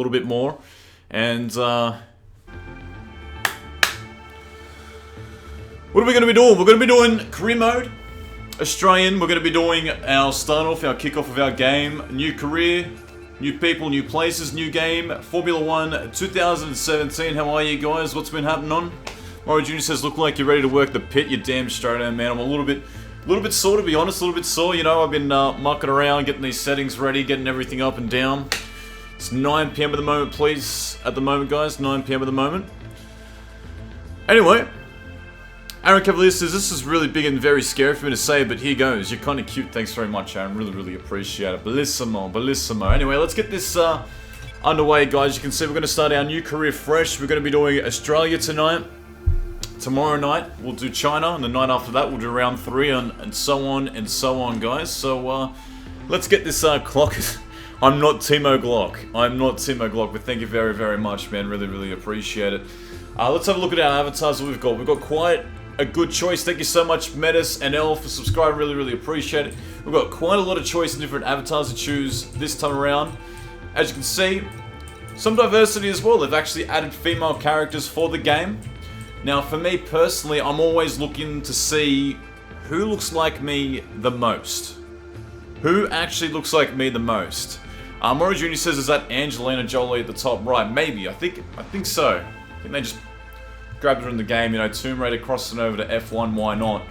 little bit more. And what are we going to be doing? We're going to be doing career mode, Australian. We're going to be doing our start off, our kickoff of our game, new career, new people, new places, new game, Formula 1 2017. How are you guys? What's been happening on? Mario Jr. says, look like you're ready to work the pit. You're damn straight on, man. I'm a little bit sore, to be honest. A little bit sore. You know, I've been mucking around, getting these settings ready, getting everything up and down. It's 9 PM at the moment, please. At the moment, guys. 9 PM at the moment. Anyway, Aaron Cavalier says, this is really big and very scary for me to say, but here goes. You're kind of cute. Thanks very much, Aaron. Really appreciate it. Bellissimo, bellissimo. Anyway, let's get this underway, guys. You can see we're going to start our new career fresh. We're going to be doing Australia tonight. Tomorrow night, we'll do China, and the night after that, we'll do round 3, and so on, guys. So, let's get this clock. I'm not Timo Glock, but thank you very much, man. Really appreciate it. Let's have a look at our avatars that we've got. We've got quite a good choice. Thank you so much, Metis and Elle, for subscribing. Really appreciate it. We've got quite a lot of choice in different avatars to choose this time around. As you can see, some diversity as well. They've actually added female characters for the game. Now, for me personally, I'm always looking to see who looks like me the most. Who actually looks like me the most? Mario Jr. says, is that Angelina Jolie at the top right? Maybe. I think so. I think they just grabbed her in the game, you know, Tomb Raider crossing over to F1, why not?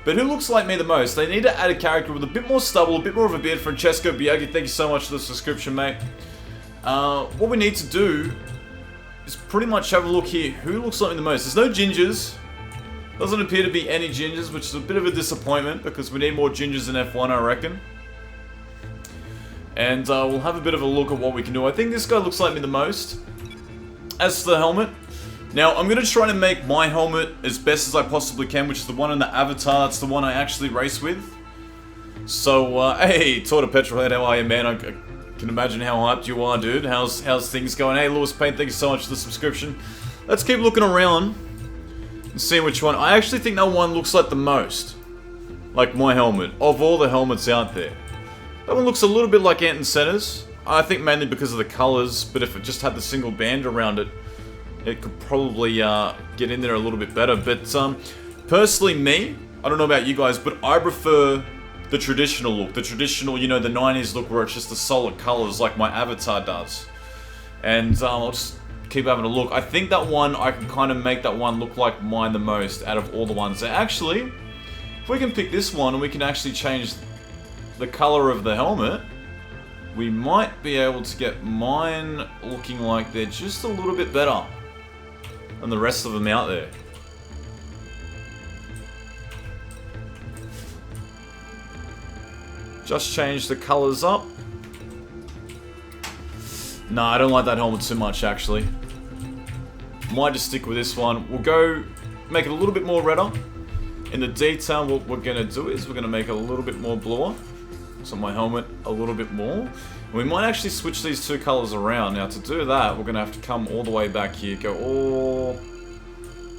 But who looks like me the most? They need to add a character with a bit more stubble, a bit more of a beard. Francesco Biaggi, thank you so much for the subscription, mate. What we need to do is pretty much have a look here. Who looks like me the most? There's no gingers. Doesn't appear to be any gingers, which is a bit of a disappointment because we need more gingers in F1, I reckon. And we'll have a bit of a look at what we can do. I think this guy looks like me the most. As for the helmet, now I'm going to try to make my helmet as best as I possibly can, which is the one in the avatar. It's the one I actually race with. So, hey, Torta Petrolhead, how are you, man? I can imagine how hyped you are, dude. How's things going? Hey, Lewis Payne, thank you so much for the subscription. Let's keep looking around and see which one. I actually think that one looks like the most. Like my helmet. Of all the helmets out there. That one looks a little bit like Ayrton Senna's. I think mainly because of the colours, but if it just had the single band around it, it could probably get in there a little bit better. But personally, me, I don't know about you guys, but I prefer the traditional look. The traditional, you know, the 90s look where it's just the solid colours like my avatar does. And I'll just keep having a look. I think that one, I can kind of make that one look like mine the most out of all the ones. Actually, if we can pick this one and we can actually change the colour of the helmet, we might be able to get mine looking like they're just a little bit better than the rest of them out there. Just change the colours up. No, I don't like that helmet too much, actually. Might just stick with this one. We'll go make it a little bit more redder. In the detail, what we're going to do is we're going to make it a little bit more bluer. So my helmet a little bit more. And we might actually switch these two colours around. Now, to do that, we're going to have to come all the way back here. Go all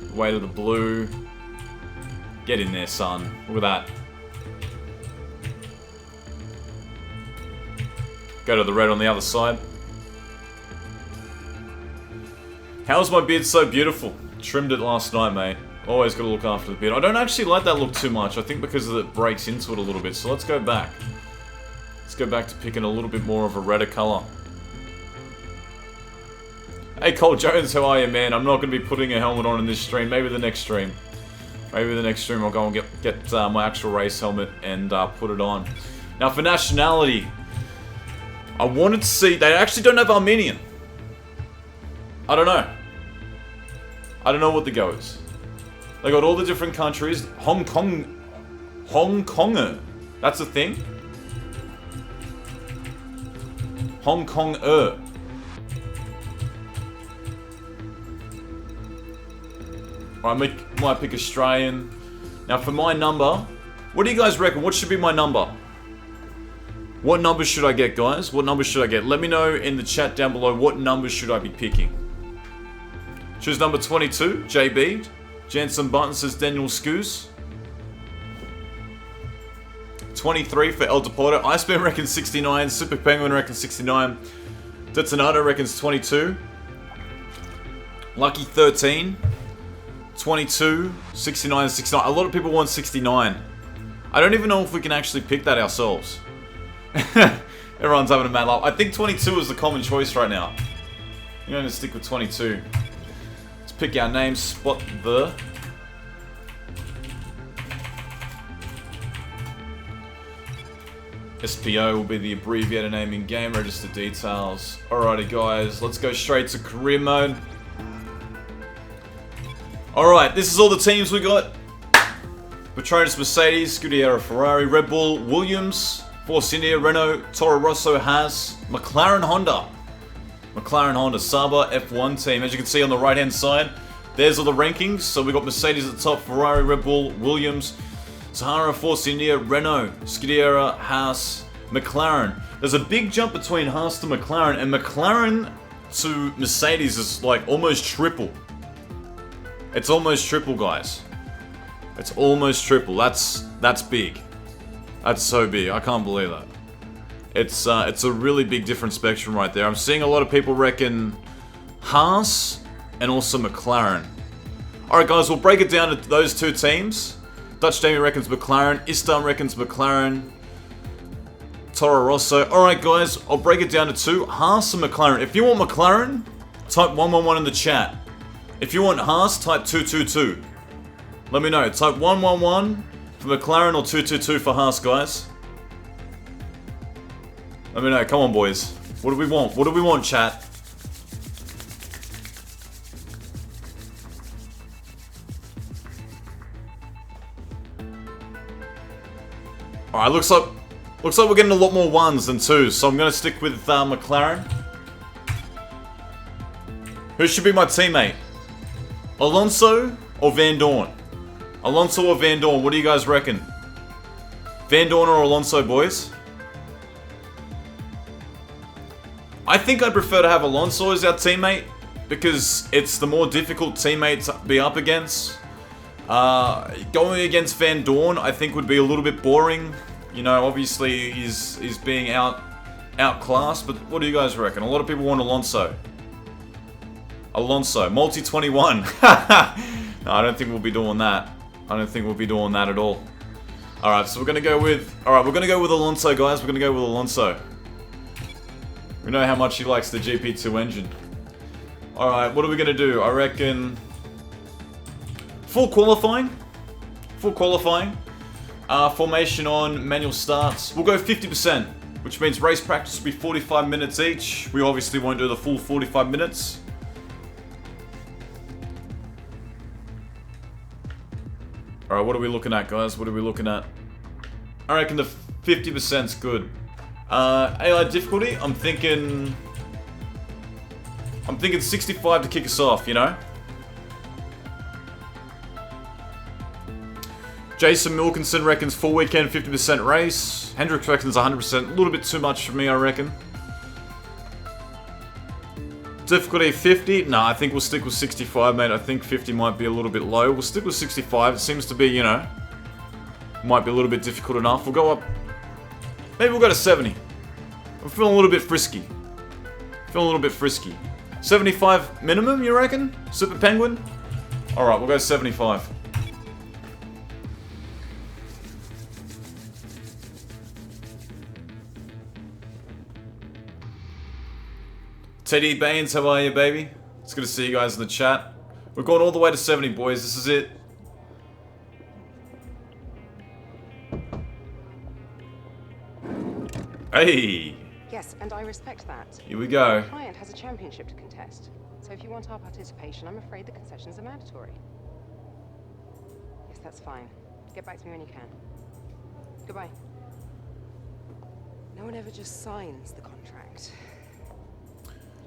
the way to the blue. Get in there, son. Look at that. Go to the red on the other side. How's my beard so beautiful? Trimmed it last night, mate. Always got to look after the beard. I don't actually like that look too much. I think because it breaks into it a little bit. So let's go back. Let's go back to picking a little bit more of a redder colour. Hey, Cole Jones, how are you, man? I'm not going to be putting a helmet on in this stream. Maybe the next stream. Maybe the next stream I'll go and get my actual race helmet and put it on. Now, for nationality, I wanted to see... They actually don't have Armenian. I don't know. I don't know what the go is. They got all the different countries. Hong Konger. That's a thing. Hong Kong-er. I might pick Australian. Now for my number, what do you guys reckon? What should be my number? What numbers should I get, guys? What numbers should I get? Let me know in the chat down below what numbers should I be picking. Choose number 22, JB. Jansen Button says Daniel Scoos. 23 for El Deporto. Iceman reckons 69. Super Penguin reckons 69. Detonato reckons 22. Lucky 13. 22. 69, 69. A lot of people want 69. I don't even know if we can actually pick that ourselves. Everyone's having a mad laugh. I think 22 is the common choice right now. I'm going to stick with 22. Let's pick our name. Spot the... SPO will be the abbreviated name in game. Register details. Alrighty guys, let's go straight to career mode. Alright, this is all the teams we got. Petronas, Mercedes, Scuderia, Ferrari, Red Bull, Williams, Force India, Renault, Toro Rosso, Haas, McLaren, Honda. McLaren, Honda, Saba, F1 team. As you can see on the right hand side, there's all the rankings. So we got Mercedes at the top, Ferrari, Red Bull, Williams, Sahara, Force India, Renault, Scuderia, Haas, McLaren. There's a big jump between Haas to McLaren, and McLaren to Mercedes is like almost triple. It's almost triple, guys. It's almost triple. That's big. That's so big. I can't believe that. It's a really big different spectrum right there. I'm seeing a lot of people reckon Haas and also McLaren. Alright guys, we'll break it down to those two teams. Dutch Damien reckons McLaren, Istam reckons McLaren, Toro Rosso. Alright guys, I'll break it down to two, Haas and McLaren. If you want McLaren, type 111 in the chat. If you want Haas, type 222. Let me know, type 111 for McLaren or 222 for Haas, guys. Let me know, come on boys. What do we want? What do we want, chat? Alright, looks like we're getting a lot more ones than twos, so I'm gonna stick with McLaren. Who should be my teammate? Alonso or Van Dorn? Alonso or Van Dorn, what do you guys reckon? Van Dorn or Alonso, boys? I think I'd prefer to have Alonso as our teammate, because it's the more difficult teammate to be up against. Going against Van Dorn, I think would be a little bit boring. You know, obviously he's being outclassed, but what do you guys reckon? A lot of people want Alonso. Alonso, multi-21. No, I don't think we'll be doing that. I don't think we'll be doing that at all. Alright, so we're gonna go with... Alright, we're gonna go with Alonso, guys. We're gonna go with Alonso. We know how much he likes the GP2 engine. Alright, what are we gonna do? I reckon... Full qualifying. Full qualifying. Formation on, manual starts. We'll go 50%, which means race practice will be 45 minutes each. We obviously won't do the full 45 minutes. Alright, what are we looking at, guys? What are we looking at? I reckon the 50%'s good. AI difficulty, I'm thinking 65 to kick us off, you know? Jason Milkinson reckons full weekend, 50% race. Hendricks reckons 100%. A little bit too much for me, I reckon. Difficulty 50? No, I think we'll stick with 65, mate. I think 50 might be a little bit low. We'll stick with 65. It seems to be, you know, might be a little bit difficult enough. We'll go up. Maybe we'll go to 70. I'm feeling a little bit frisky. Feeling a little bit frisky. 75 minimum, you reckon? Super Penguin? Alright, we'll go 75. Teddy Baines, how are you, baby? It's good to see you guys in the chat. We've gone all the way to 70, boys. This is it. Hey! Yes, and I respect that. Here we go. The client has a championship to contest, so if you want our participation, I'm afraid the concessions are mandatory. Yes, that's fine. Get back to me when you can. Goodbye. No one ever just signs the contract.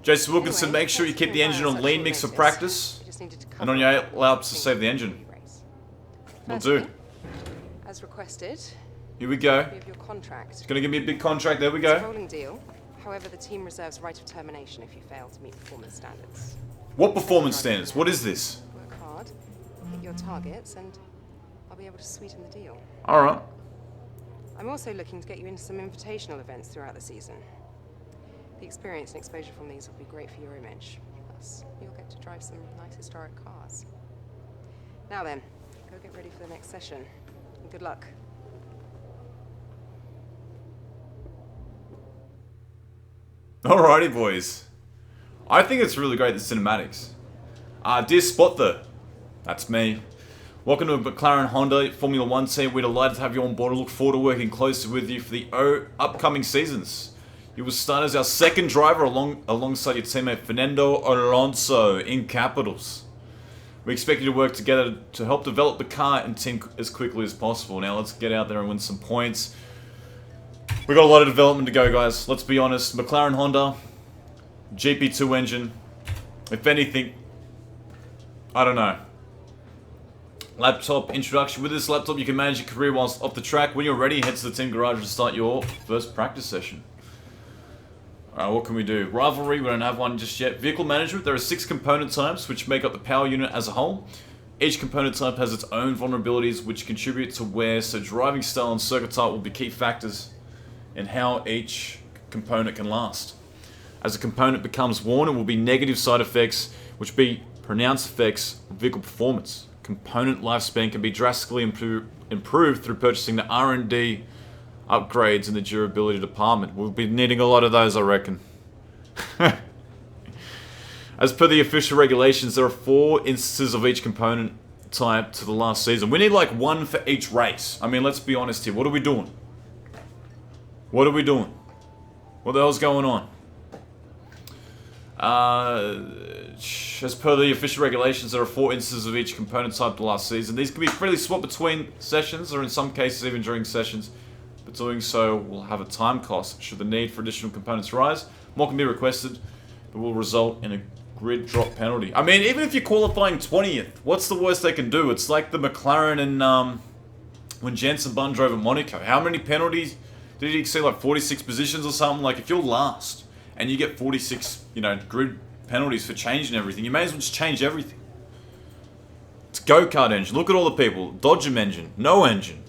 Jason Wilkinson, make sure you keep the engine on lean mix for practice, and on your laps to save the engine. Will do. As requested. Here we go. Your contract. It's gonna give me a big contract. There we go. It's a rolling deal. However, the team reserves right of termination if you fail to meet performance standards. What performance standards? What is this? Work hard, hit your targets, and I'll be able to sweeten the deal. All right. I'm also looking to get you into some invitational events throughout the season. The experience and exposure from these will be great for your image. Plus, you'll get to drive some nice historic cars. Now then, go get ready for the next session. And good luck. Alrighty, boys. I think it's really great, the cinematics. Dear SpotThe, that's me. Welcome to McLaren Honda Formula 1 team. We're delighted to have you on board and look forward to working closely with you for the upcoming seasons. You will start as our second driver alongside your teammate Fernando Alonso in capitals. We expect you to work together to help develop the car and team as quickly as possible. Now let's get out there and win some points. We've got a lot of development to go, guys. Let's be honest. McLaren Honda, GP2 engine. If anything, I don't know. Laptop introduction. With this laptop, you can manage your career whilst off the track. When you're ready, head to the team garage and start your first practice session. Alright, what can we do? Rivalry, we don't have one just yet. Vehicle management, there are 6 component types which make up the power unit as a whole. Each component type has its own vulnerabilities which contribute to wear, so driving style and circuit type will be key factors in how each component can last. As a component becomes worn, it will be negative side effects, which be pronounced effects on vehicle performance. Component lifespan can be drastically improved through purchasing the R&D upgrades in the durability department. We'll be needing a lot of those, I reckon. As per the official regulations, there are 4 instances of each component type to the last season. We need like 1 for each race. I mean, let's be honest here. What are we doing? What are we doing? What the hell's going on? As per the official regulations, there are 4 instances of each component type to last season. These can be freely swapped between sessions, or in some cases even during sessions. But doing so will have a time cost. Should the need for additional components rise, more can be requested, but will result in a grid drop penalty. I mean, even if you're qualifying 20th, what's the worst they can do? It's like the McLaren and when Jensen Button drove at Monaco. How many penalties? Did he say like 46 positions or something? Like if you're last and you get 46, you know, grid penalties for changing everything, you may as well just change everything. It's go-kart engine. Look at all the people. Dodgem engine. No engine.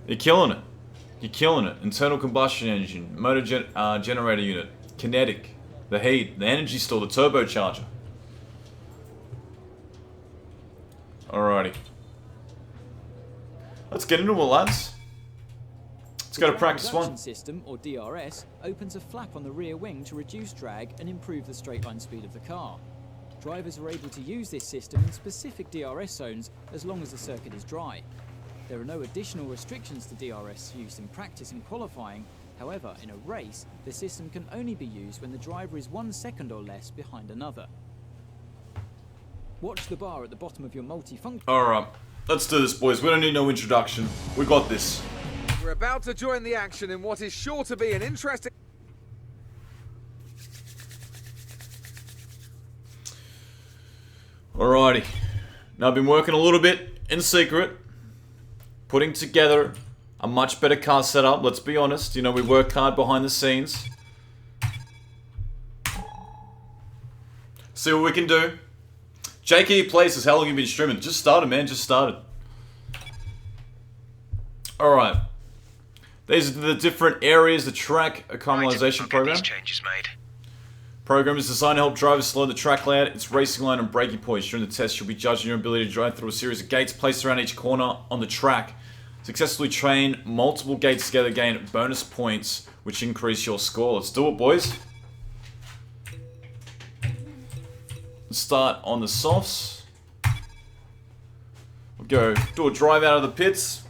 You're killing it. You're killing it. Internal combustion engine. Motor generator unit. Kinetic. The heat. The energy store. The turbocharger. Alrighty. Let's get into it, lads. Let's go to practice 1. The system, or DRS, opens a flap on the rear wing to reduce drag and improve the straight line speed of the car. Drivers are able to use this system in specific DRS zones as long as the circuit is dry. There are no additional restrictions to DRS use in practice and qualifying. However, in a race, the system can only be used when the driver is 1 second or less behind another. Watch the bar at the bottom of your multifunction. Alright, let's do this, boys. We don't need no introduction. We got this. We're about to join the action in what is sure to be an interesting... Alrighty. Now I've been working a little bit in secret, putting together a much better car setup. Let's be honest, you know, we work hard behind the scenes. See what we can do. JKE Places, how long have you been streaming? Just started, man, just started. Alright. These are the different areas, the track caramelization program. These changes made. Program is designed to help drivers slow the track layout, its racing line and braking points. During the test, you'll be judging your ability to drive through a series of gates placed around each corner on the track. Successfully train multiple gates together, gain bonus points, which increase your score. Let's do it, boys. Let's start on the softs. We'll go do a drive out of the pits.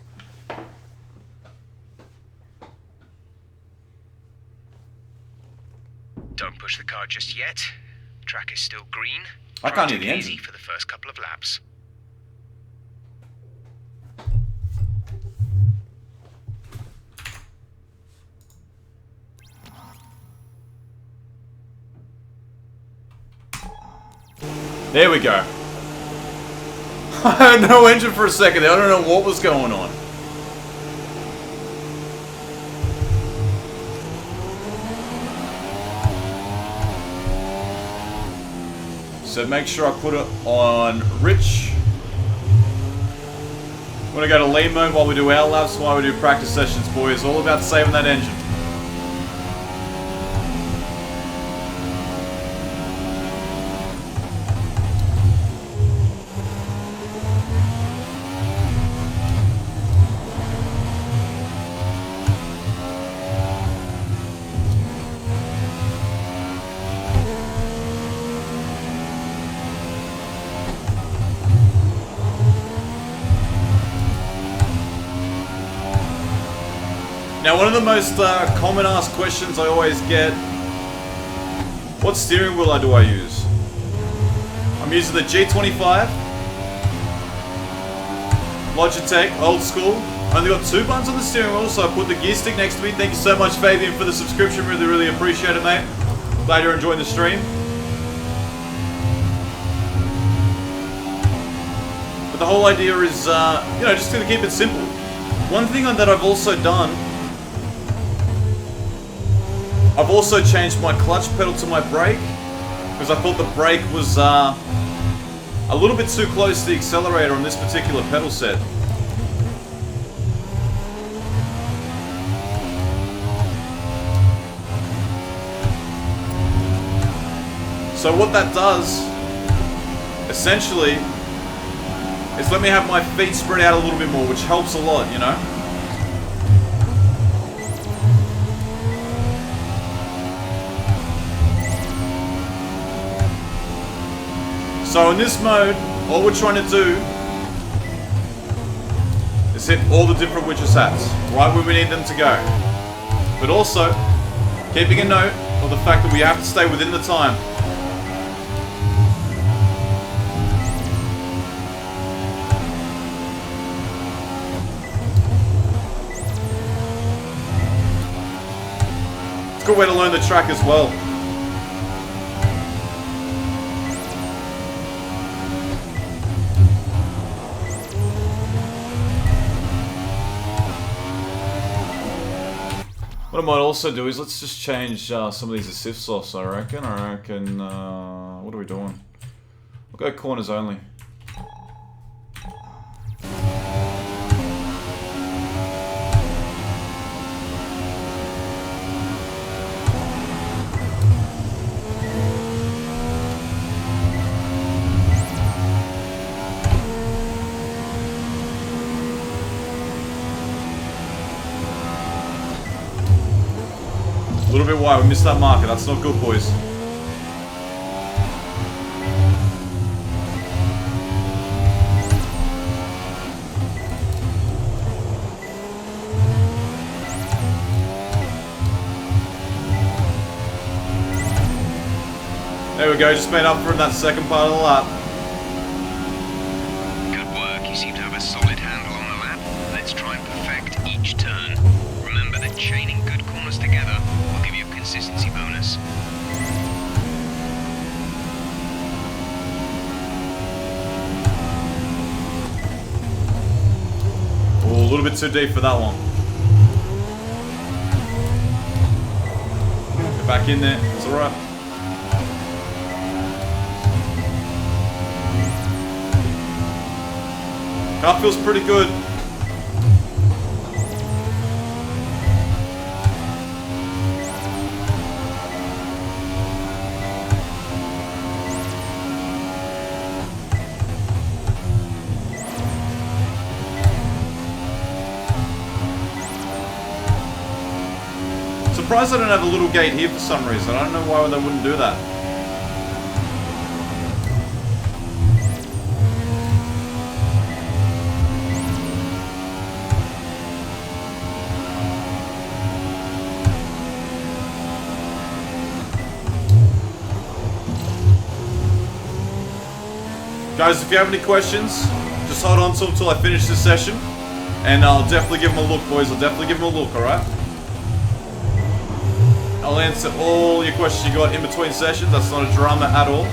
Don't push the car just yet. Track is still green. I can't hear Try the to take it engine. easy for the first couple of laps. There we go. I had no engine for a second there. I don't know what was going on. So make sure I put it on Rich. I'm gonna go to lean mode while we do our laps, while we do practice sessions, boys. All about saving that engine. one of the most common asked questions I always get, what steering wheel do I use? I'm using the G25 Logitech, old school. Only got 2 buttons on the steering wheel, so I put the gear stick next to me. Thank you so much, Fabian, for the subscription. Really, really appreciate it, mate. Glad you're enjoying the stream. But the whole idea is, you know, just to keep it simple. One thing that I've also done, I've also changed my clutch pedal to my brake, because I thought the brake was a little bit too close to the accelerator on this particular pedal set. So what that does, essentially, is let me have my feet spread out a little bit more, which helps a lot, you know? So in this mode, all we're trying to do is hit all the different witches hats, right where we need them to go. But also, keeping a note of the fact that we have to stay within the time. It's a good way to learn the track as well. What I might also do is let's just change some of these assists off, I reckon. What are we doing? We'll go corners only. A little bit wide, we missed that marker, that's not good, boys. There we go, just made up for in that second part of the lap. Good work, you seem to have a solid handle on the lap. Let's try and perfect each turn. Remember that chaining good corners together will give you a consistency bonus. Oh, a little bit too deep for that one. Get back in there, it's alright. Car feels pretty good. Surprised I don't have a little gate here for some reason. I don't know why they wouldn't do that. Guys, if you have any questions, just hold on to them until I finish this session. And I'll definitely give them a look, boys. I'll definitely give them a look, alright? I'll answer all your questions you got in between sessions. That's not a drama at all.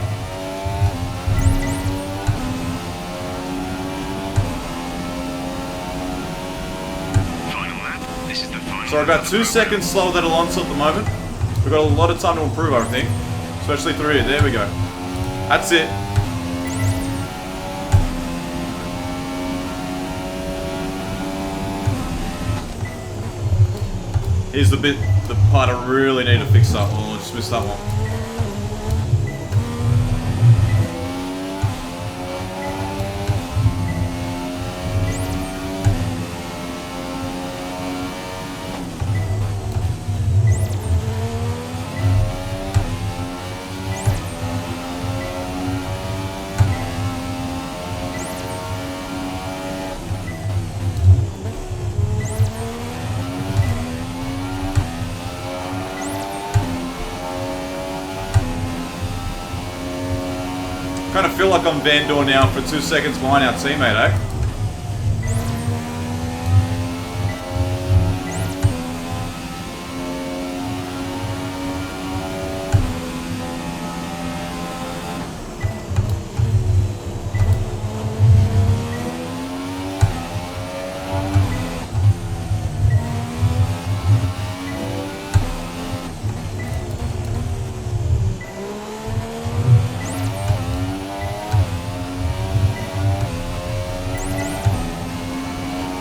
Final lap. This is the final. So we're about 2 seconds slower than Alonso at the moment. We've got a lot of time to improve, I think. Especially through here. There we go. That's it. Here's the bit, the part I really need to fix up. Oh, I just missed that one. Kind of feel like I'm Van Dorn now for 2 seconds behind our teammate, eh?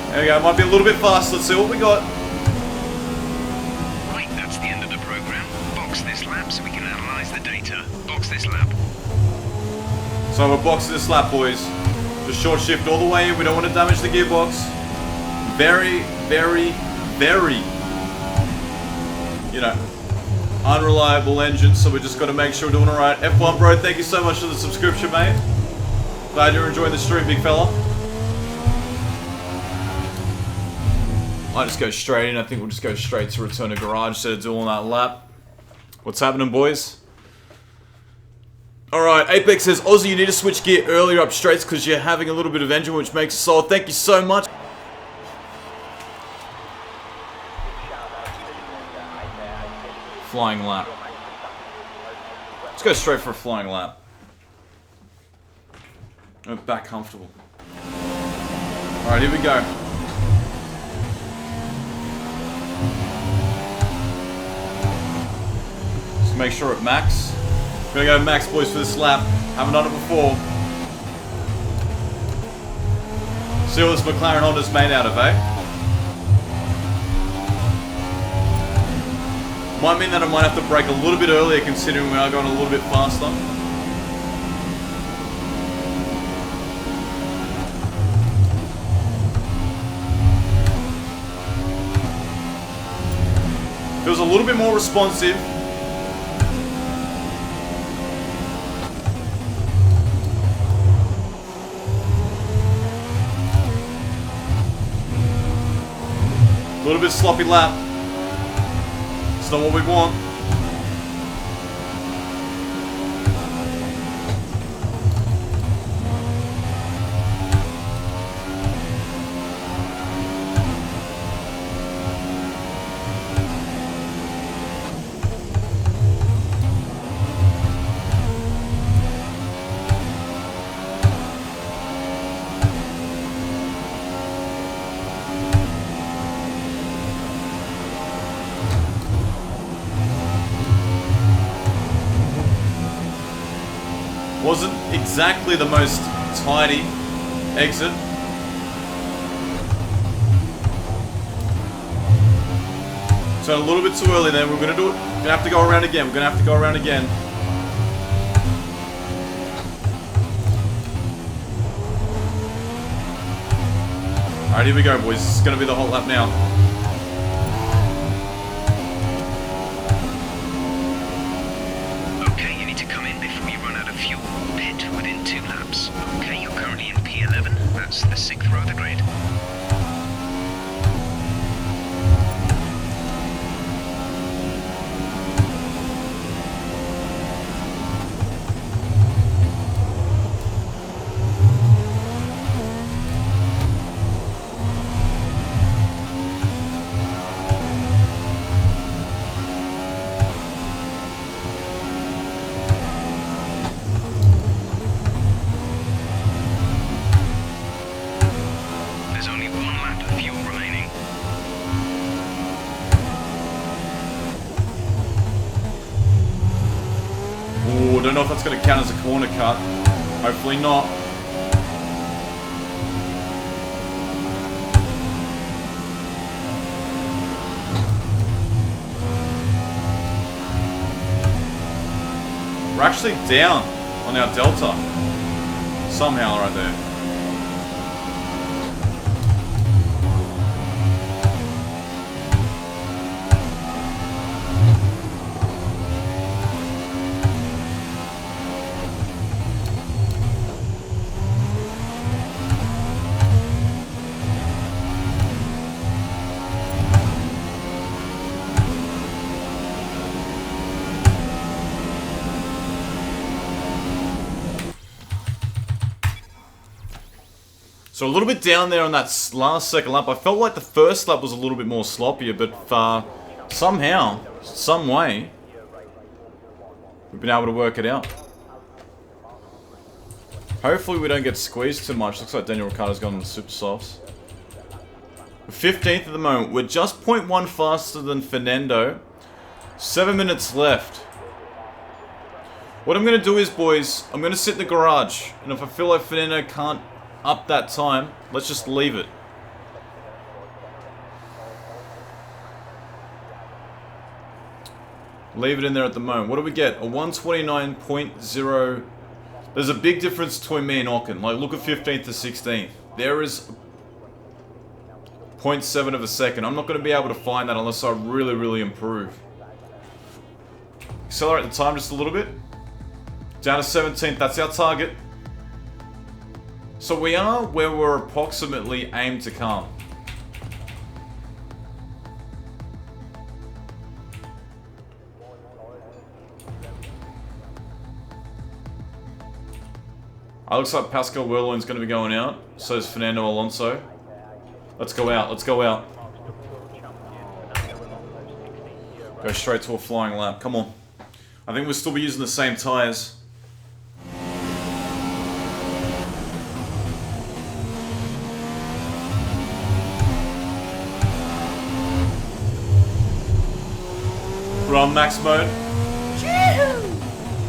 There we go, might be a little bit fast. Let's see what we got. Right, that's the end of the program. Box this lap so we can analyze the data. Box this lap. So we're boxing this lap, boys. Just short shift all the way in. We don't want to damage the gearbox. Very, very, very, you know, unreliable engine. So we just got to make sure we're doing all right. F1 bro, thank you so much for the subscription, mate. Glad you're enjoying the stream, big fella. I just go straight in. I think we'll just go straight to return to garage instead of doing that lap. What's happening, boys? Alright, Apex says, Ozzy, you need to switch gear earlier up straights because you're having a little bit of engine, which makes it solid. Thank you so much. Flying lap. Let's go straight for a flying lap. I'm back comfortable. Alright, here we go. Make sure at max. Gonna go max, boys, for this lap. Haven't done it before. See what this McLaren Honda's made out of, eh? Might mean that I might have to brake a little bit earlier considering we are going a little bit faster. Feels a little bit more responsive. A little bit sloppy lap. It's not what we want. Wasn't exactly the most tidy exit. So a little bit too early there. We're gonna do it. We're gonna have to go around again. We're gonna have to go around again. Alright, here we go, boys. This is gonna be the hot lap now. Okay, you're currently in P11. That's the 6th row of the grid. Don't know if that's going to count as a corner cut. Hopefully not. We're actually down on our delta. Somehow right there. So a little bit down there on that last second lap. I felt like the first lap was a little bit more sloppier, but somehow, some way, we've been able to work it out. Hopefully we don't get squeezed too much. Looks like Daniel Ricciardo's gone on the super softs. 15th at the moment. We're just 0.1 faster than Fernando. 7 minutes left. What I'm going to do is, boys, I'm going to sit in the garage. And if I feel like Fernando can't up that time, let's just leave it. Leave it in there at the moment. What do we get? A 129.0. There's a big difference between me and Ocon. Like, look at 15th to 16th. There is 0.7 of a second. I'm not going to be able to find that unless I really, really improve. Accelerate the time just a little bit. Down to 17th. That's our target. So we are where we're approximately aimed to come. Looks like Pascal Wehrlein's going to be going out. So is Fernando Alonso. Let's go out. Let's go out. Go straight to a flying lap. Come on. I think we'll still be using the same tyres. We're on max mode.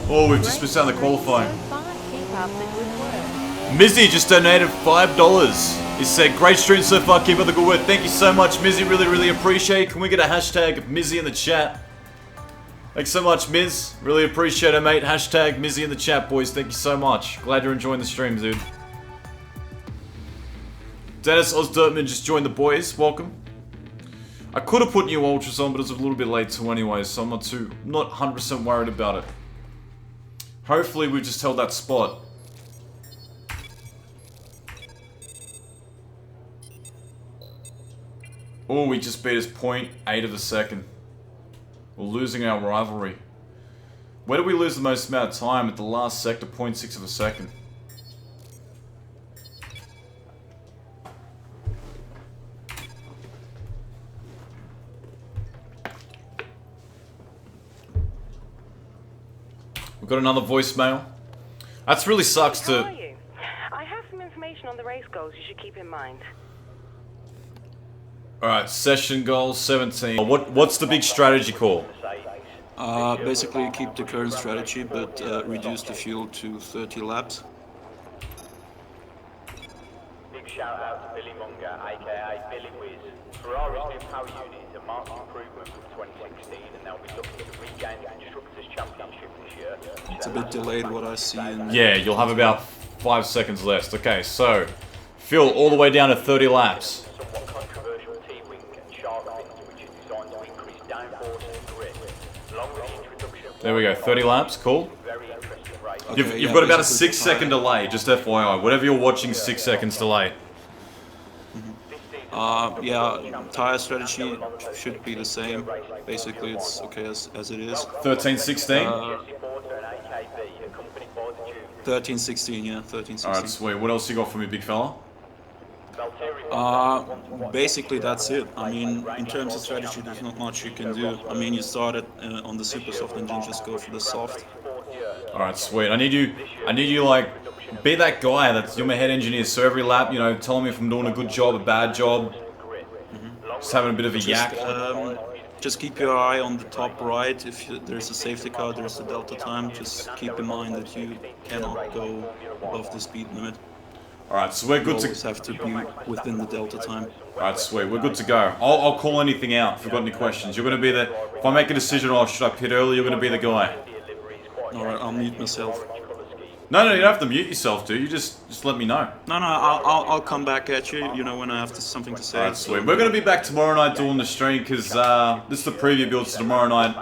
Oh, we've just missed out on the qualifying. Mizzy just donated $5. He said, great stream so far, keep up the good work. Thank you so much, Mizzy. Really, really appreciate it. Can we get a hashtag of Mizzy in the chat? Thanks so much, Miz. Really appreciate it, mate. Hashtag Mizzy in the chat, boys. Thank you so much. Glad you're enjoying the stream, dude. Dennis Osdertman just joined the boys. Welcome. I could have put new ultras on, but it's a little bit late too anyway, so I'm not 100% worried about it. Hopefully we just held that spot. Oh, we just beat us 0.8 of a second. We're losing our rivalry. Where did we lose the most amount of time? At the last sector, 0.6 of a second. We've got another voicemail. That's really sucks to... How are you? I have some information on the race goals you should keep in mind. Alright, session goal 17. What's the big strategy call? Basically keep the current strategy, but reduce the fuel to 30 laps. Big shout out to Billy Munger, aka Billy Wiz. Ferrari's new power unit is a marked improvement from 2016, and they'll be looking to regain the Constructors' Championship this year. It's a bit delayed what I see. Yeah, you'll have about 5 seconds left. Okay, so Phil, all the way down to 30 laps. Somewhat controversial T-wing and shark fins, which is designed to increase downforce and grip. Along with the introduction of... There we go, 30 laps, cool. Very interesting race. Okay, you've got about a 6-second delay, just FYI. Whatever you're watching, 6 seconds delay. Yeah, tire strategy should be the same. Basically, it's okay as it is. 13-16? 13-16, yeah, 13-16. Alright, sweet. What else you got for me, big fella? Basically, that's it. I mean, in terms of strategy, there's not much you can do. I mean, you started on the super soft engine, just go for the soft. Alright, sweet. I need you, like, be that guy that's, you're my head engineer, so every lap, you know, tell me if I'm doing a good job, a bad job. Just having a bit of a yak. Just keep your eye on the top right. If there's a safety car, there's the delta time. Just keep in mind that you cannot go above the speed limit. Alright, so we're good you always have to be within the delta time. Alright, sweet. We're good to go. I'll call anything out if you've got any questions. You're going to be the... If I make a decision, oh, should I pit early, you're going to be the guy. Alright, I'll mute myself. No, you don't have to mute yourself, dude. You just let me know. No, I'll come back at you, you know, when I have something to say. Alright, sweet. We're going to be back tomorrow night doing the stream, because this is the preview build, so tomorrow night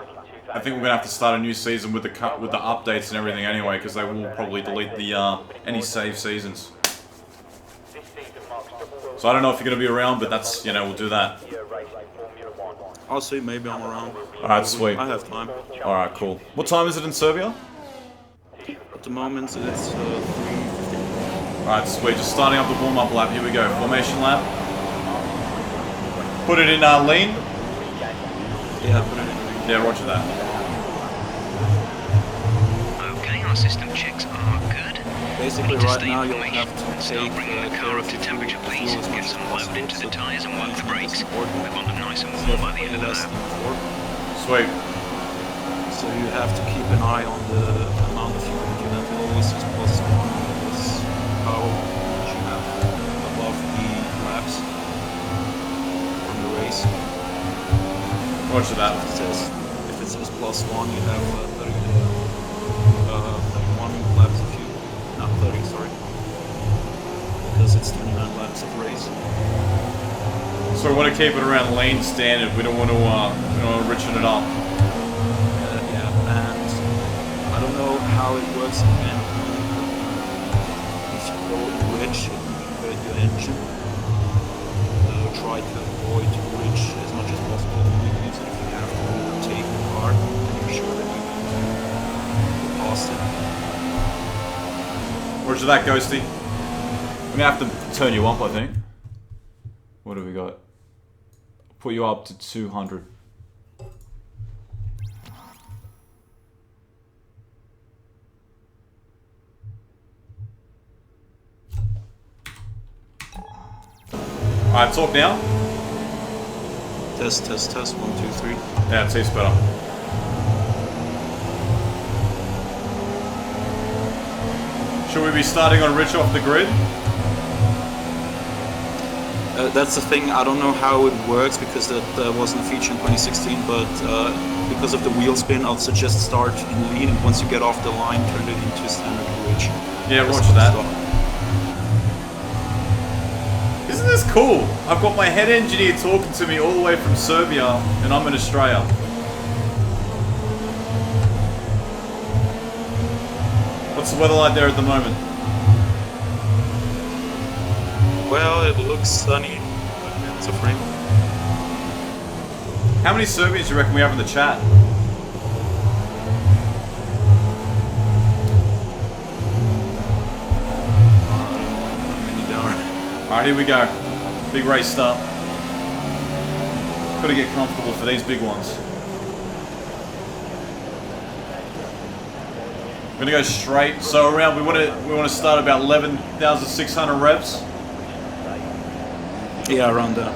I think we're going to have to start a new season with the updates and everything anyway, because they will probably delete the any save seasons. So I don't know if you're going to be around, but that's, you know, we'll do that. I'll see, maybe I'm around. Alright, sweet. I have time. Alright, cool. What time is it in Serbia? At the moment, it's 3:15. Alright, sweet. Just starting up the warm-up lap. Here we go. Formation lap. Put it in lean. Yeah, put it in. Yeah, roger that. Okay, our system checks are good. Basically, We need to right stay now in you'll formation have to and start take bringing the car up to temperature, please. fuel as much Get as some load possible, into the so tyres and work the management brakes. is important. We want them nice and warm by the end of the Less lap. than 4. Sweet. So you have to keep an eye on the amount of fuel that you have to always use +1, because how much you have above the laps from the race. Roger that. If it says +1, you have 31 laps of fuel. Not 30, sorry. Because it's 29 laps of race. So we want to keep it around lane standard. We don't want to richen it up. Yeah, and I don't know how it works again. If you go rich with your engine, try to avoid rich as much as possible. Because if you have to overtake the car, and you're sure that you will pass it. Roger that, Ghosty. I'm gonna have to turn you up, I think. What have we got? Put you up to 200. Alright, talk now. Test, 1, 2, 3. Yeah, it tastes better. Should we be starting on Rich off the grid? That's the thing, I don't know how it works because that wasn't a feature in 2016, but because of the wheel spin, I'll suggest start in lean, and once you get off the line, turn it into standard Rich. Yeah, roger that. Isn't this cool? I've got my head engineer talking to me all the way from Serbia, and I'm in Australia. What's the weather like there at the moment? Well, it looks sunny. It's a frame. How many Serbians do you reckon we have in the chat? Alright, here we go. Big race start. Gotta get comfortable for these big ones. We're gonna go straight. So around, we want to start about 11,600 revs. Yeah, around there.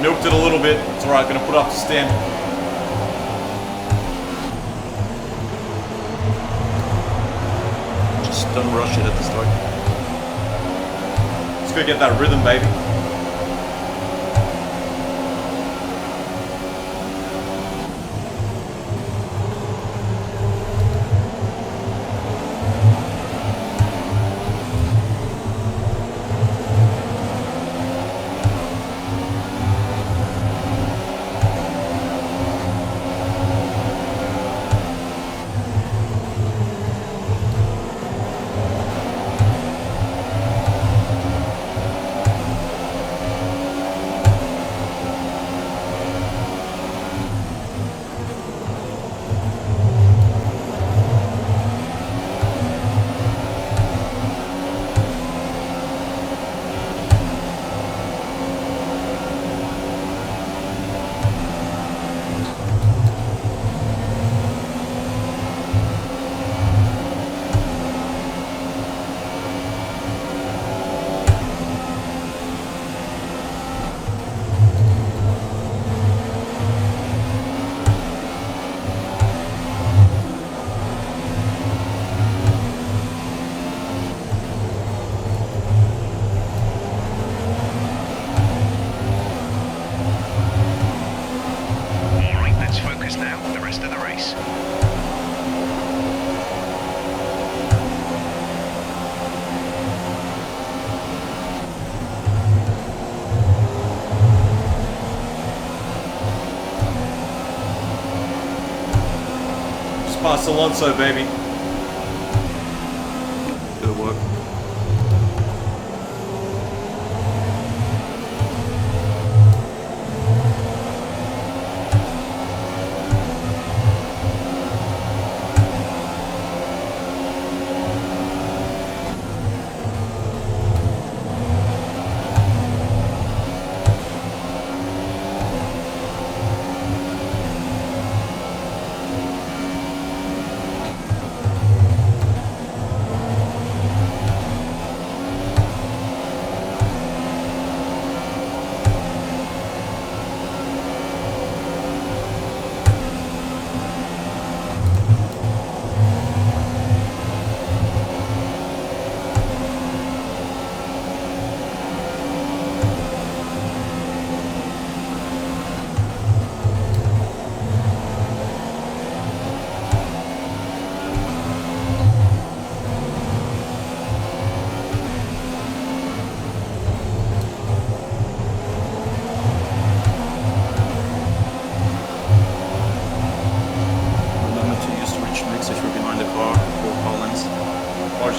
Milked it a little bit. It's alright, gonna put up to stand. Just don't rush it at the start. Let's go get that rhythm, baby. Past Alonso, baby. Good work.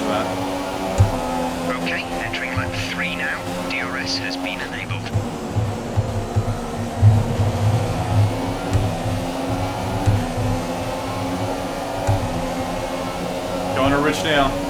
Roger that. Okay, entering lap 3 now. DRS has been enabled. Going to Rich now.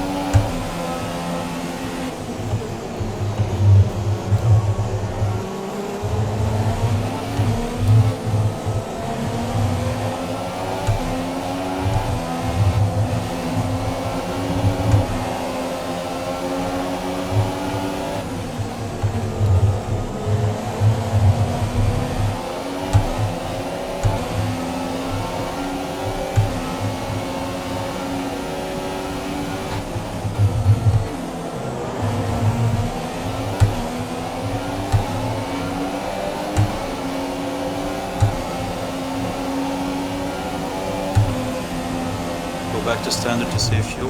Back to standard to save fuel.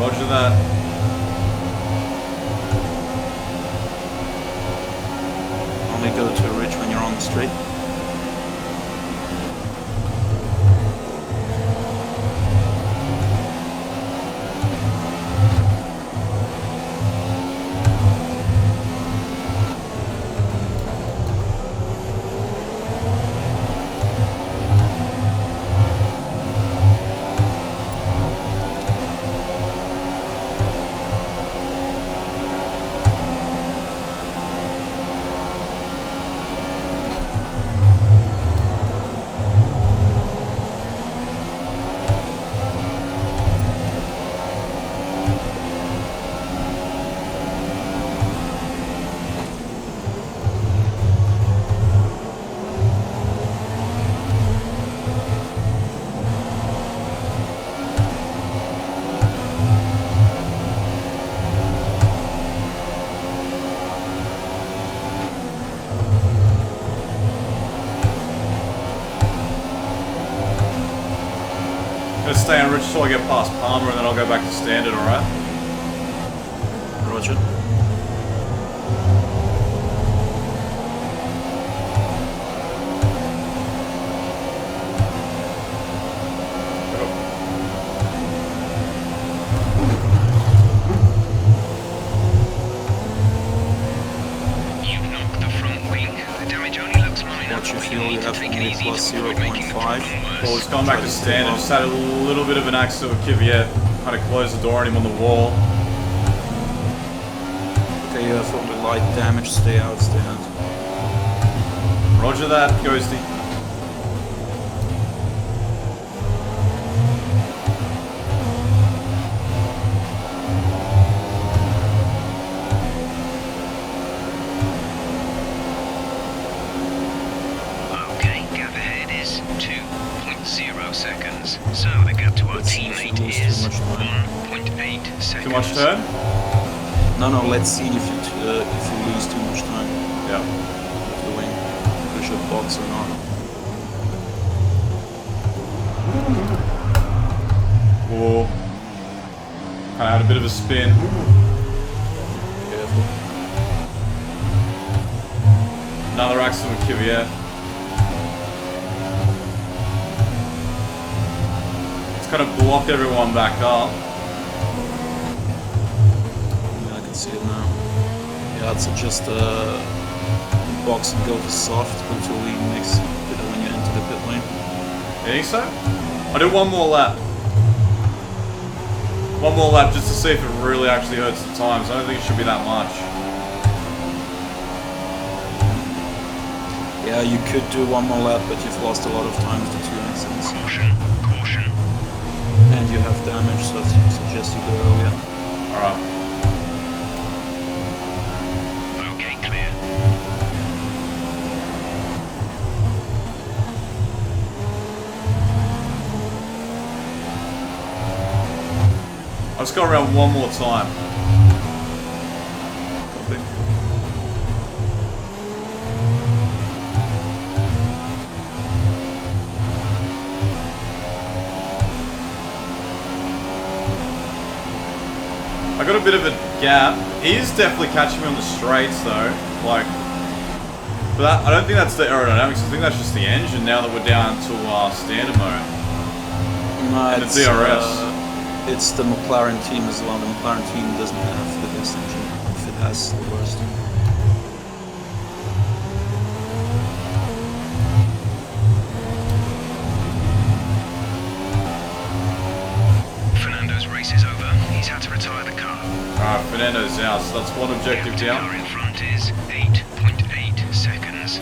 Roger that. Only go to a ridge when you're on the straight. Gonna stay on Rich until I get past Palmer and then I'll go back to standard, alright? Roger. You've knocked the front wing. The damage only looks minor. Watch your but fuel, need you to have take it only easy plus to avoid making the 0.5. problem worse. Well, it's gone back to standard. Just had a little bit of an accident with Kvyat. Had to close the door on him on the wall. Okay, you have only light damage, stay out, stay out. Roger that, Ghosty. Okay, gap ahead is 2.0 seconds. So the gap to our Let's see if teammate you lose too is much time. 1.8 seconds. Too much turn? No, let's see if you lose too much time. Yeah. If you win, push a box or not. Whoa. Kinda had a bit of a spin. Careful. Another accident with Kvyat. It's kind of blocked everyone back up. Yeah, I can see it now. Yeah, it's just box and go to soft, go to lean mix when you enter the pit lane. You think so? I'll do one more lap. One more lap just to see if it really actually hurts the times. I don't think it should be that much. Yeah, you could do one more lap, but you've lost a lot of time to two accidents. Caution, caution. And you have damage, so I suggest you go earlier. Alright. Okay, clear. I'll just go around one more time. Copy. I got a bit of a gap. He is definitely catching me on the straights though. Like, but that, I don't think that's the aerodynamics. I think that's just the engine now that we're down to standard mode. No, And the it's, DRS. It's the McLaren team as well. The McLaren team doesn't have the best engine, if it has the worst. Fernando's race is over. He's had to retire the car. Alright, Fernando's out, so that's one objective The down. car in front is 8.8 seconds.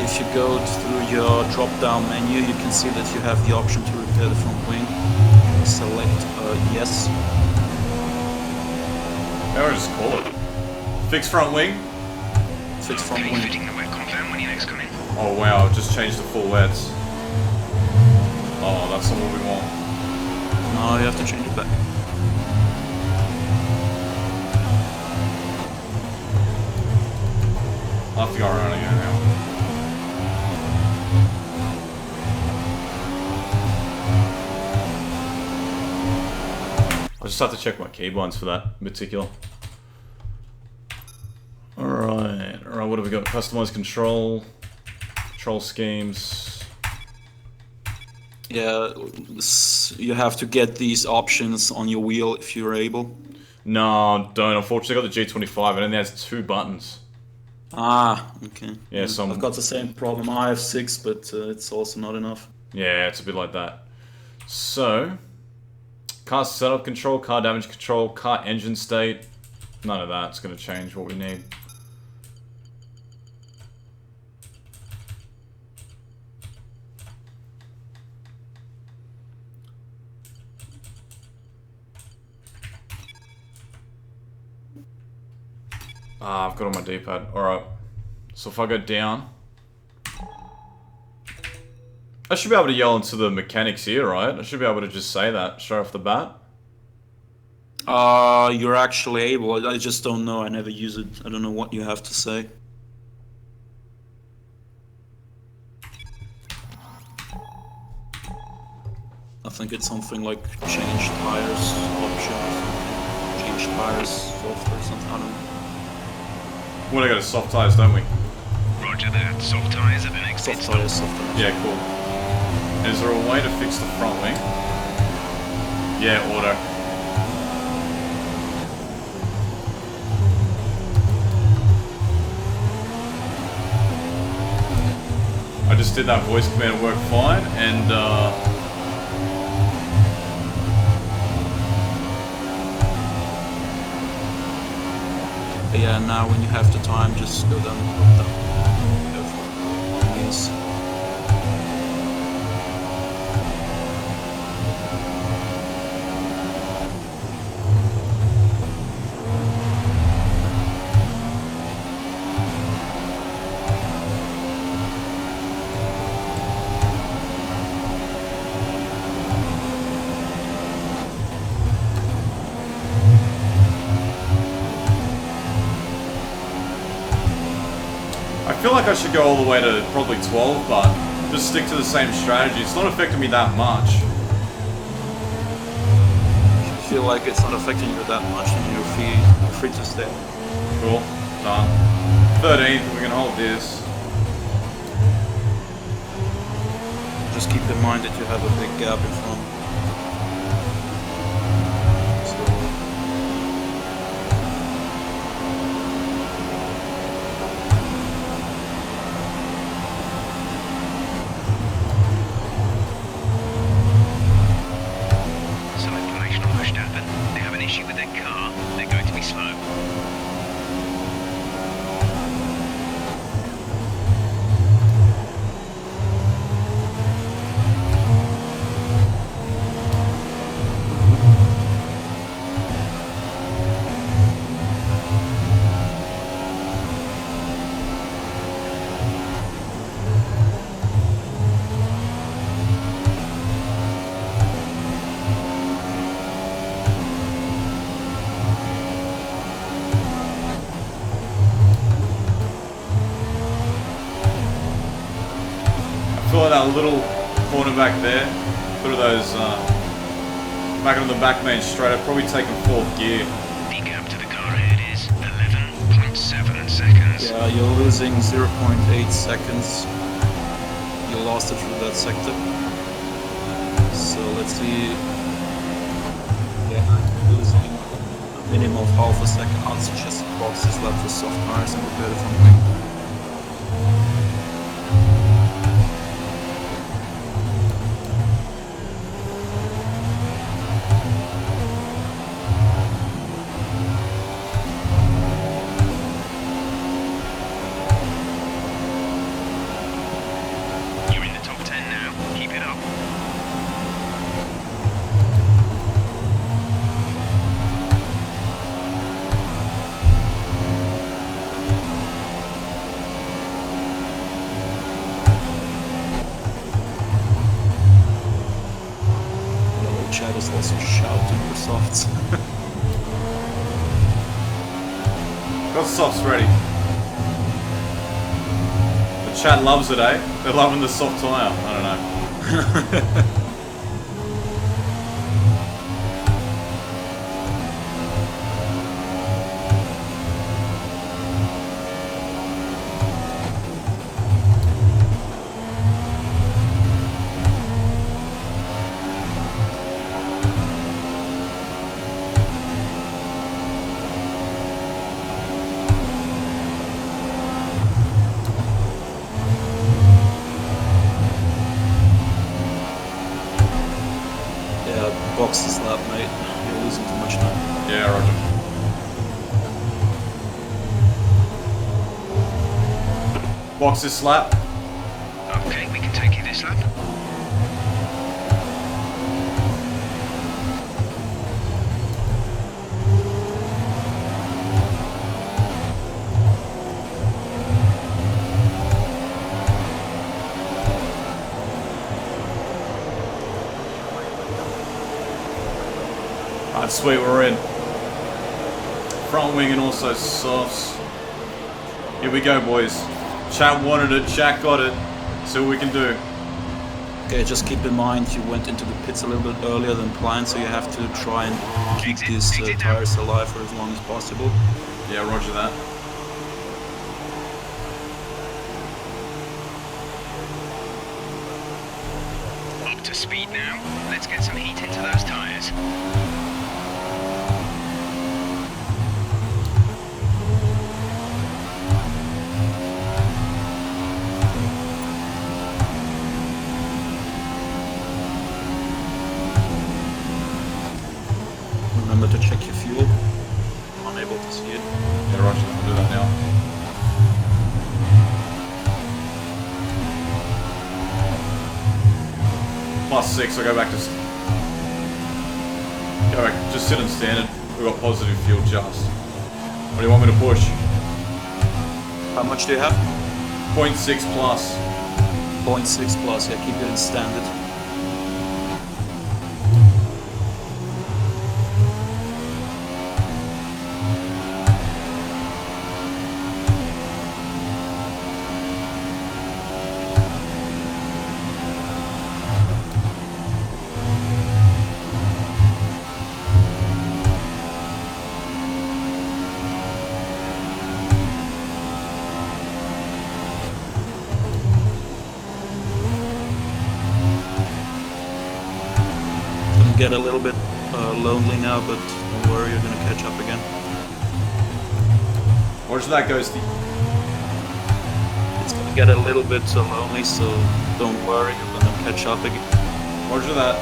If you go through your drop-down menu, you can see that you have the option to repair the front wing. Select yes. Or just call it. Fix front wing. Fix front Can you wing. fitting the wet confirm when you next come in? Oh wow, I've just changed the full wets. Oh, that's not what we want. No, you have to change it back. I'll have to go around again now. I just have to check my keybinds for that in particular. Alright, what have we got? Customize control schemes. Yeah, you have to get these options on your wheel if you're able. No, don't. Unfortunately, I got the G25 and it only has 2 buttons. Ah, okay. Yeah, so I've got the same problem. I have 6, but it's also not enough. Yeah, it's a bit like that. So, car setup control, car damage control, car engine state. None of that's going to change what we need. Ah, I've got on my D-pad. Alright. So if I go down... I should be able to yell into the mechanics here, right? I should be able to just say that straight off the bat. You're actually able. I just don't know. I never use it. I don't know what you have to say. I think it's something like change tires option or something. Change tires software or something. I don't know. We're gonna go to soft tires, don't we? Roger that. Soft tyres at the next pit Soft stop. tires, soft tires. Yeah, cool. Is there a way to fix the front wing? Yeah, auto. I just did that voice command, it worked fine, and Yeah, now when you have the time, just go down and drop down. Go for it. Yes. I feel like I should go all the way to probably 12, but just stick to the same strategy. It's not affecting me that much. If you feel like it's not affecting you that much, then you're free to stay. Cool, done. 13th, we can hold this. Just keep in mind that you have a big gap in front. Some information on Verstappen. They have an issue with their car. They're going to be slow. I feel like that little corner back there. Put those back on the back main straight. I'd probably take them 4th gear. The gap to the car ahead is 11.7 seconds. Yeah, you're losing 0.8 seconds. You lost it through that sector. So let's see. Yeah, losing a minimum of half a second. I'll suggest boxes left for soft tires and prepare the front wing. You're in the top 10 now. Keep it up. Hello, Chad is also shouting for softs. Got the softs ready. The chat loves it, eh? They're loving the soft tyre. I don't know. Yeah, box this lap, mate. You're losing too much time. Yeah, roger. Box this lap. Okay, we can take you this lap. Alright, sweet, we're in. Front wing and also softs. Here we go, boys. Chat wanted it, chat got it. See what we can do. Okay, just keep in mind you went into the pits a little bit earlier than planned, so you have to try and keep these tires alive for as long as possible. Yeah, roger that. Up to speed now. Let's get some heat into those tyres. Remember to check your fuel. Unable to see it. Yeah, roger, we'll do that now. +6, I'll go back to... Go back, just sit in standard. We've got positive fuel just. What do you want me to push? How much do you have? 0.6 plus. 0.6 plus, yeah, keep it in standard. Get a little bit lonely now, but don't worry, you're gonna catch up again. Watch that, Ghosty. It's gonna get a little bit lonely, so don't worry, you're gonna catch up again. Roger that.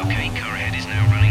Okay, car ahead is now running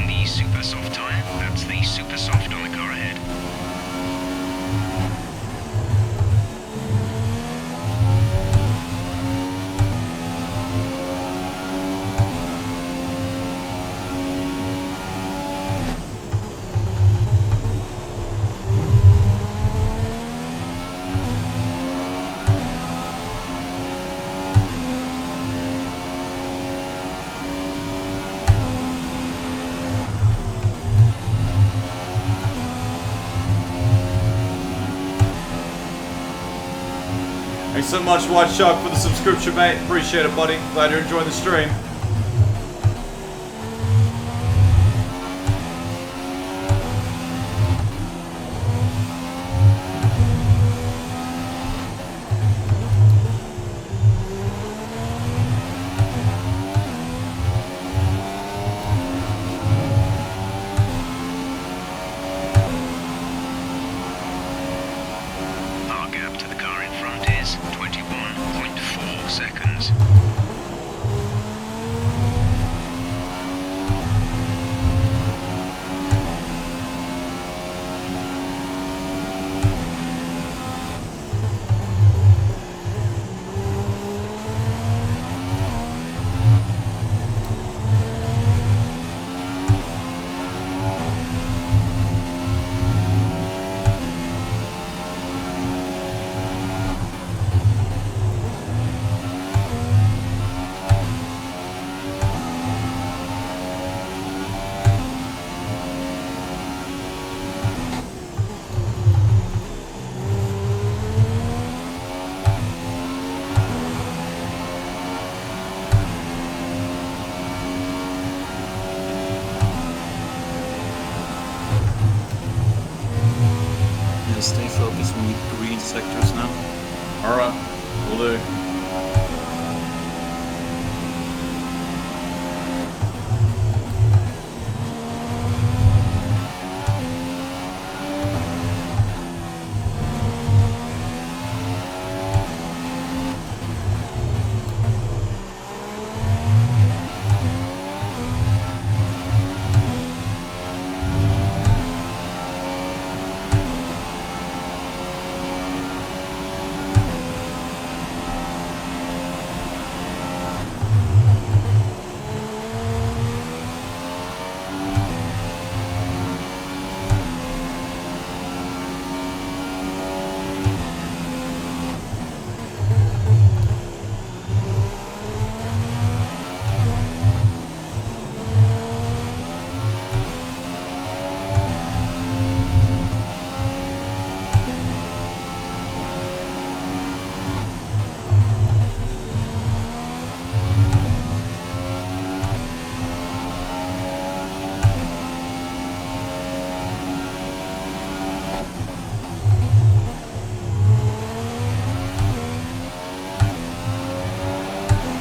Thanks so much, White Shark, for the subscription, mate. Appreciate it, buddy. Glad you're enjoying the stream. Our gap to the car in front is 21.4 seconds. Yeah, stay focused on the green sectors now. Alright, will do.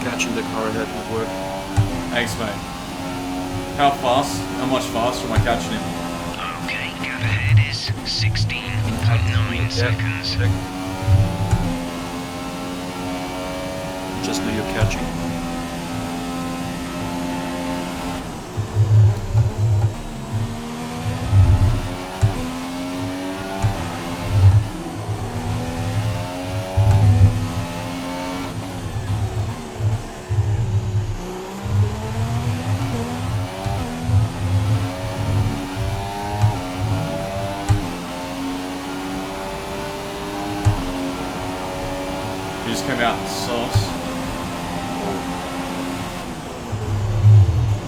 Catching the car ahead would work. Thanks, mate. How fast? How much faster am I catching him? Okay, gap ahead is 16.9 seconds. Just know you're catching. He just came out in sauce.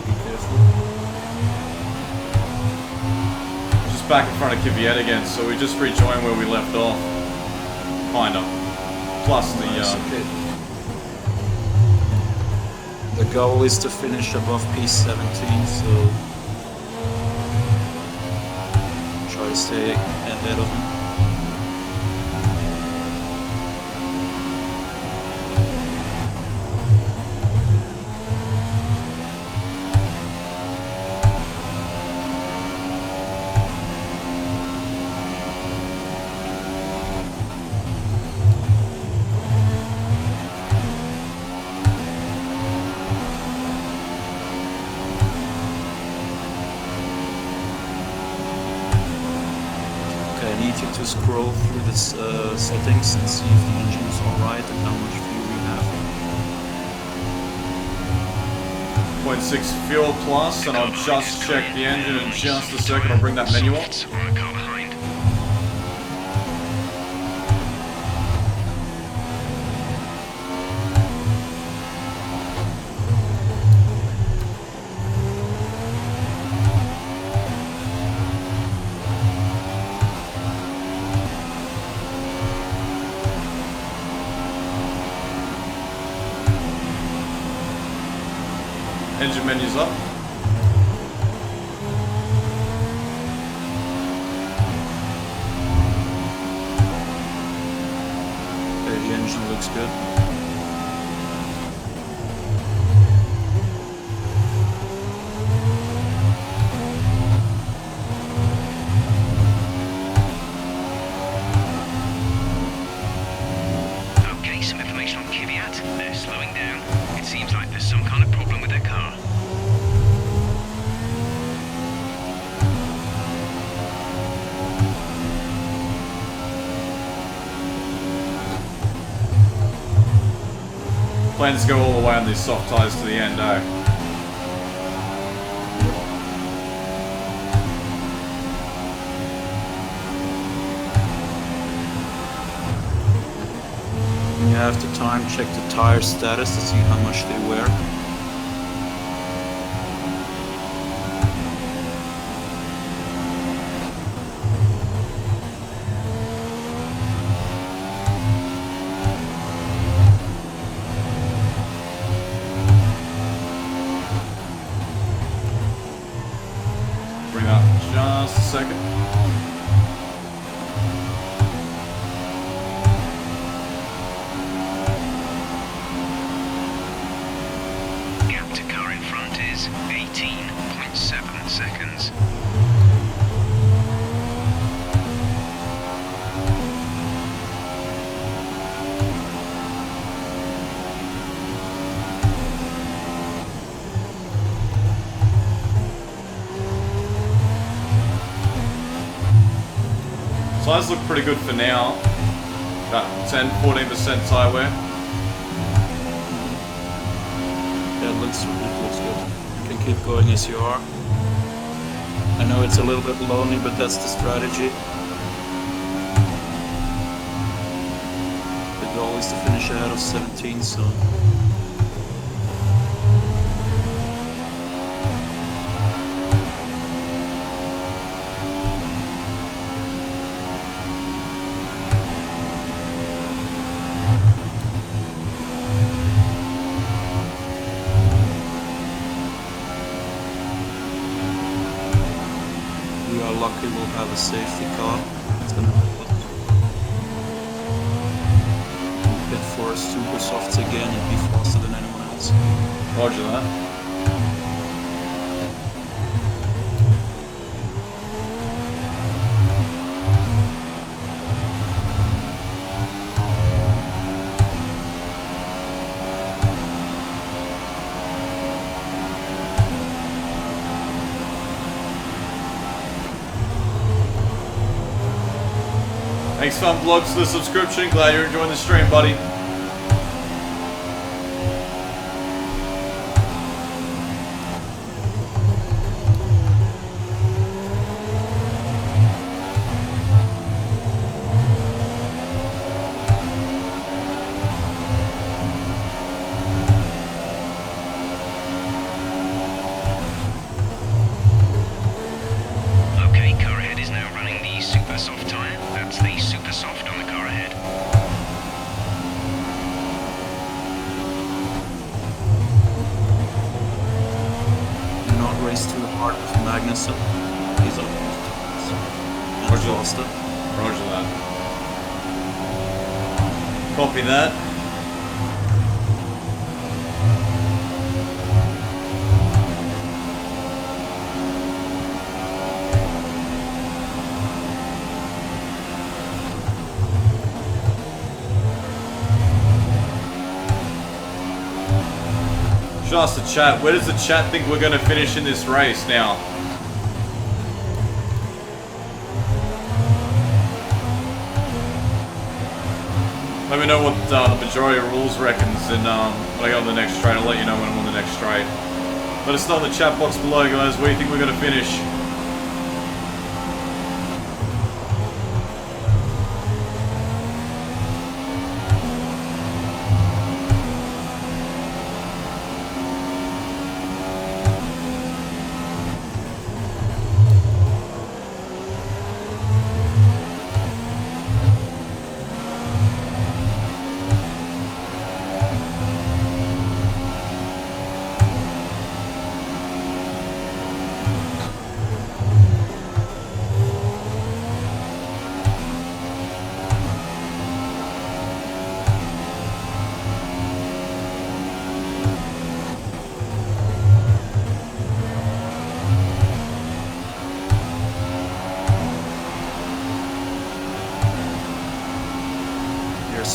Be careful. Just back in front of Kvyat again, so we just rejoined where we left off. Kinda. Plus the, Nice, okay. The goal is to finish above P17, so try to stay ahead of him. Okay, I need you to scroll through this settings and see if the engine is alright and how much fuel we have. 0.6 fuel plus, and I'll just check the engine in just a second. I'll bring that menu up. Softs on the car behind. engine menu's up. Okay, the engine looks good. Okay, some information on Kvyat. They're slowing down. It seems like there's some kind of problem with their car. Plans to go all the way on these soft tyres to the end, eh? You have to time check the tire status to see how much they wear. Bring up just a second. Gap to car in front is 18.7 seconds. Tyres look pretty good for now. About 10-14% tyre wear. Yeah, it looks good. You can keep going as you are. I know it's a little bit lonely, but that's the strategy. The goal is to finish ahead of 17, so... we are lucky we'll have a safety car. It's gonna help us. Pit for super softs again and be faster than anyone else. Roger that. Thanks, Fun Vlogs, for the subscription. Glad you're enjoying the stream, buddy. Okay, car ahead is now running the super soft tyre. That's the super soft on the car ahead. Do not race too hard with Magnussen. He's up. And Roger. faster. Roger that. Copy that. Should ask the chat, where does the chat think we're going to finish in this race now? Let me know what the majority of rules reckons, and when I go on the next straight, I'll let you know when I'm on the next straight. Let us know in the chat box below, guys, where you think we're going to finish.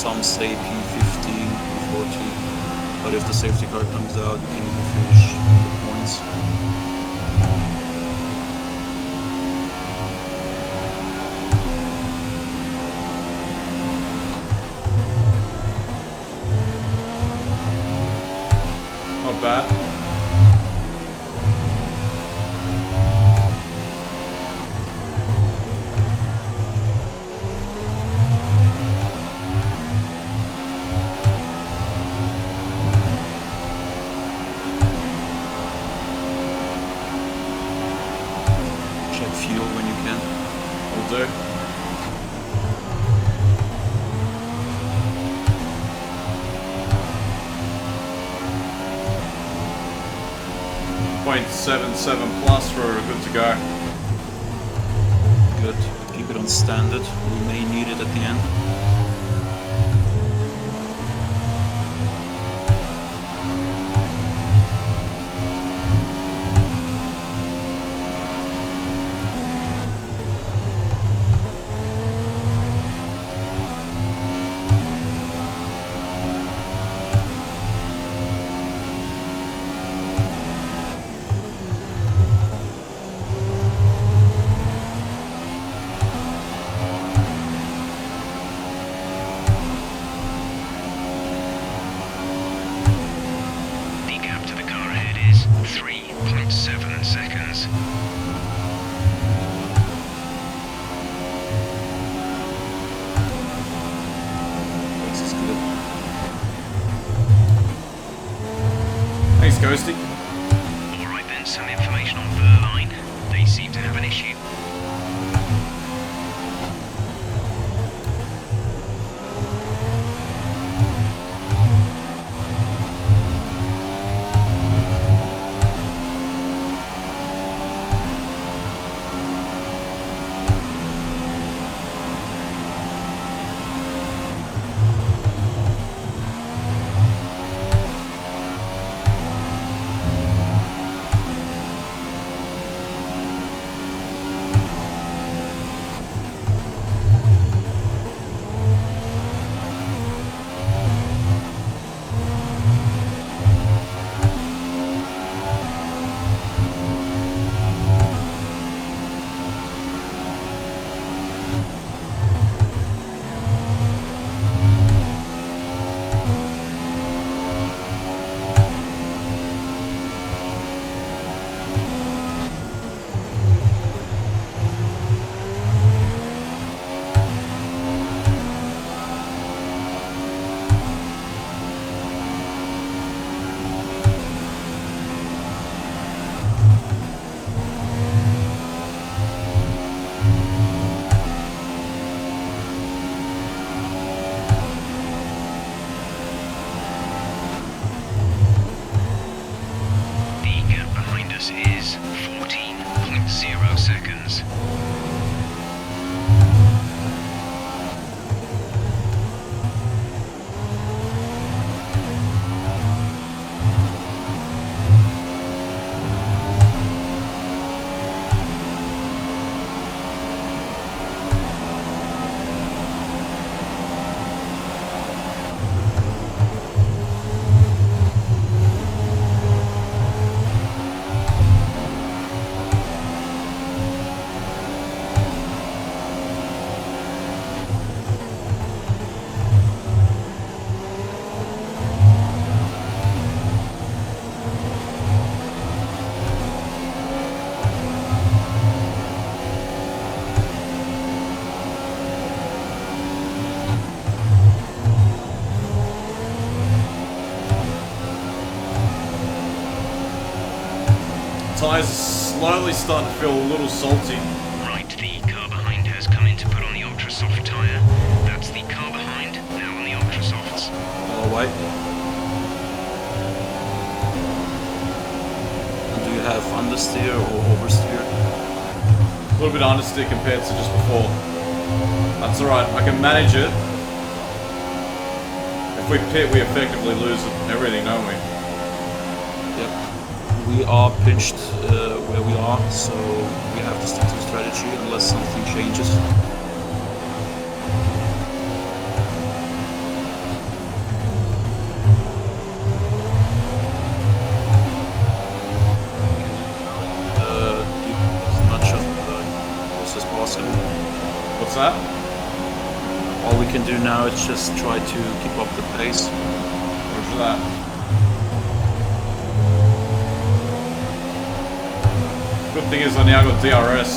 some say P15, P40, but if the safety car comes out, you can even finish the points. Not bad. Check fuel when you can. Will do. .77 plus, we're good to go. Good. Keep it on standard. We may need it at the end. The gap to the car ahead is 3.7 seconds. This is good. Thanks, Ghosty. Alright then, some information on Verline. They seem to have an issue. Is 14.0 seconds. Tyres are slowly starting to feel a little salty. Right, the car behind has come in to put on the ultra soft tyre. That's the car behind, now on the ultra softs. All right. And do you have understeer or oversteer? A little bit understeer compared to just before. That's alright, I can manage it. If we pit, we effectively lose everything, don't we? Yep. We are pinched where we are, so we have to stick to strategy unless something changes. What's that? All we can do now is just try to keep up the pace. Roger that. Good thing is I now got DRS.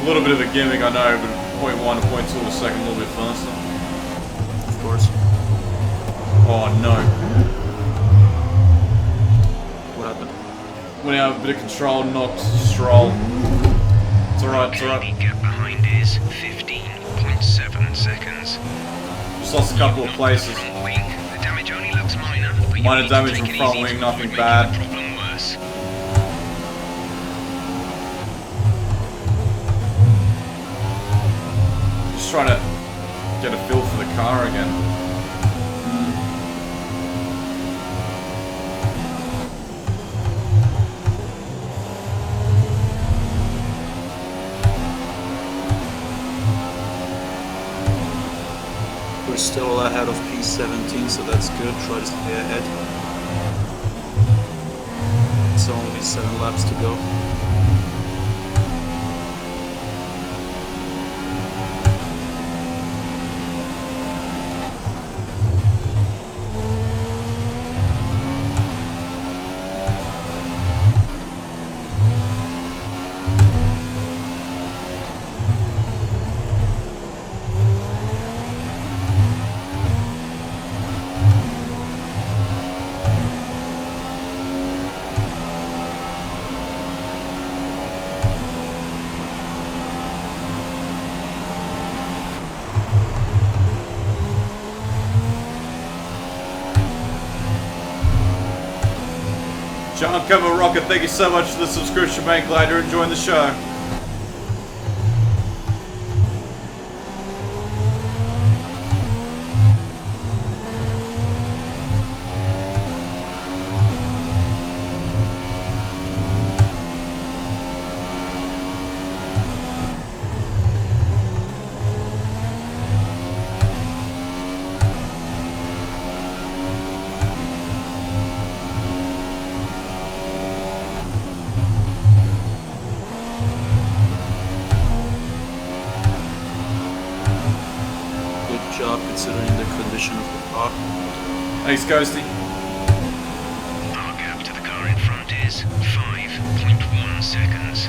A little bit of a gimmick, I know, but 0.1 to 0.2 a second, a little bit faster. Of course. Oh no. What happened? Went out a bit of control, knocked Stroll. It's alright, it's Okay, alright. the gap behind is 15.7 seconds. Just lost a couple of places. Front wing. The damage only looks minor, but you Minor need to damage take from it front easy wing, to nothing avoid bad. making the problem worse. Just trying to get a feel for the car again. We're still ahead of P17, so that's good. Try to stay ahead. It's only 7 laps to go. John Cover Rocket, thank you so much for the subscription, mate. Glad you're enjoying the show. Good job considering the condition of the car. Thanks, Ghosty. Our gap to the car in front is 5.1 seconds.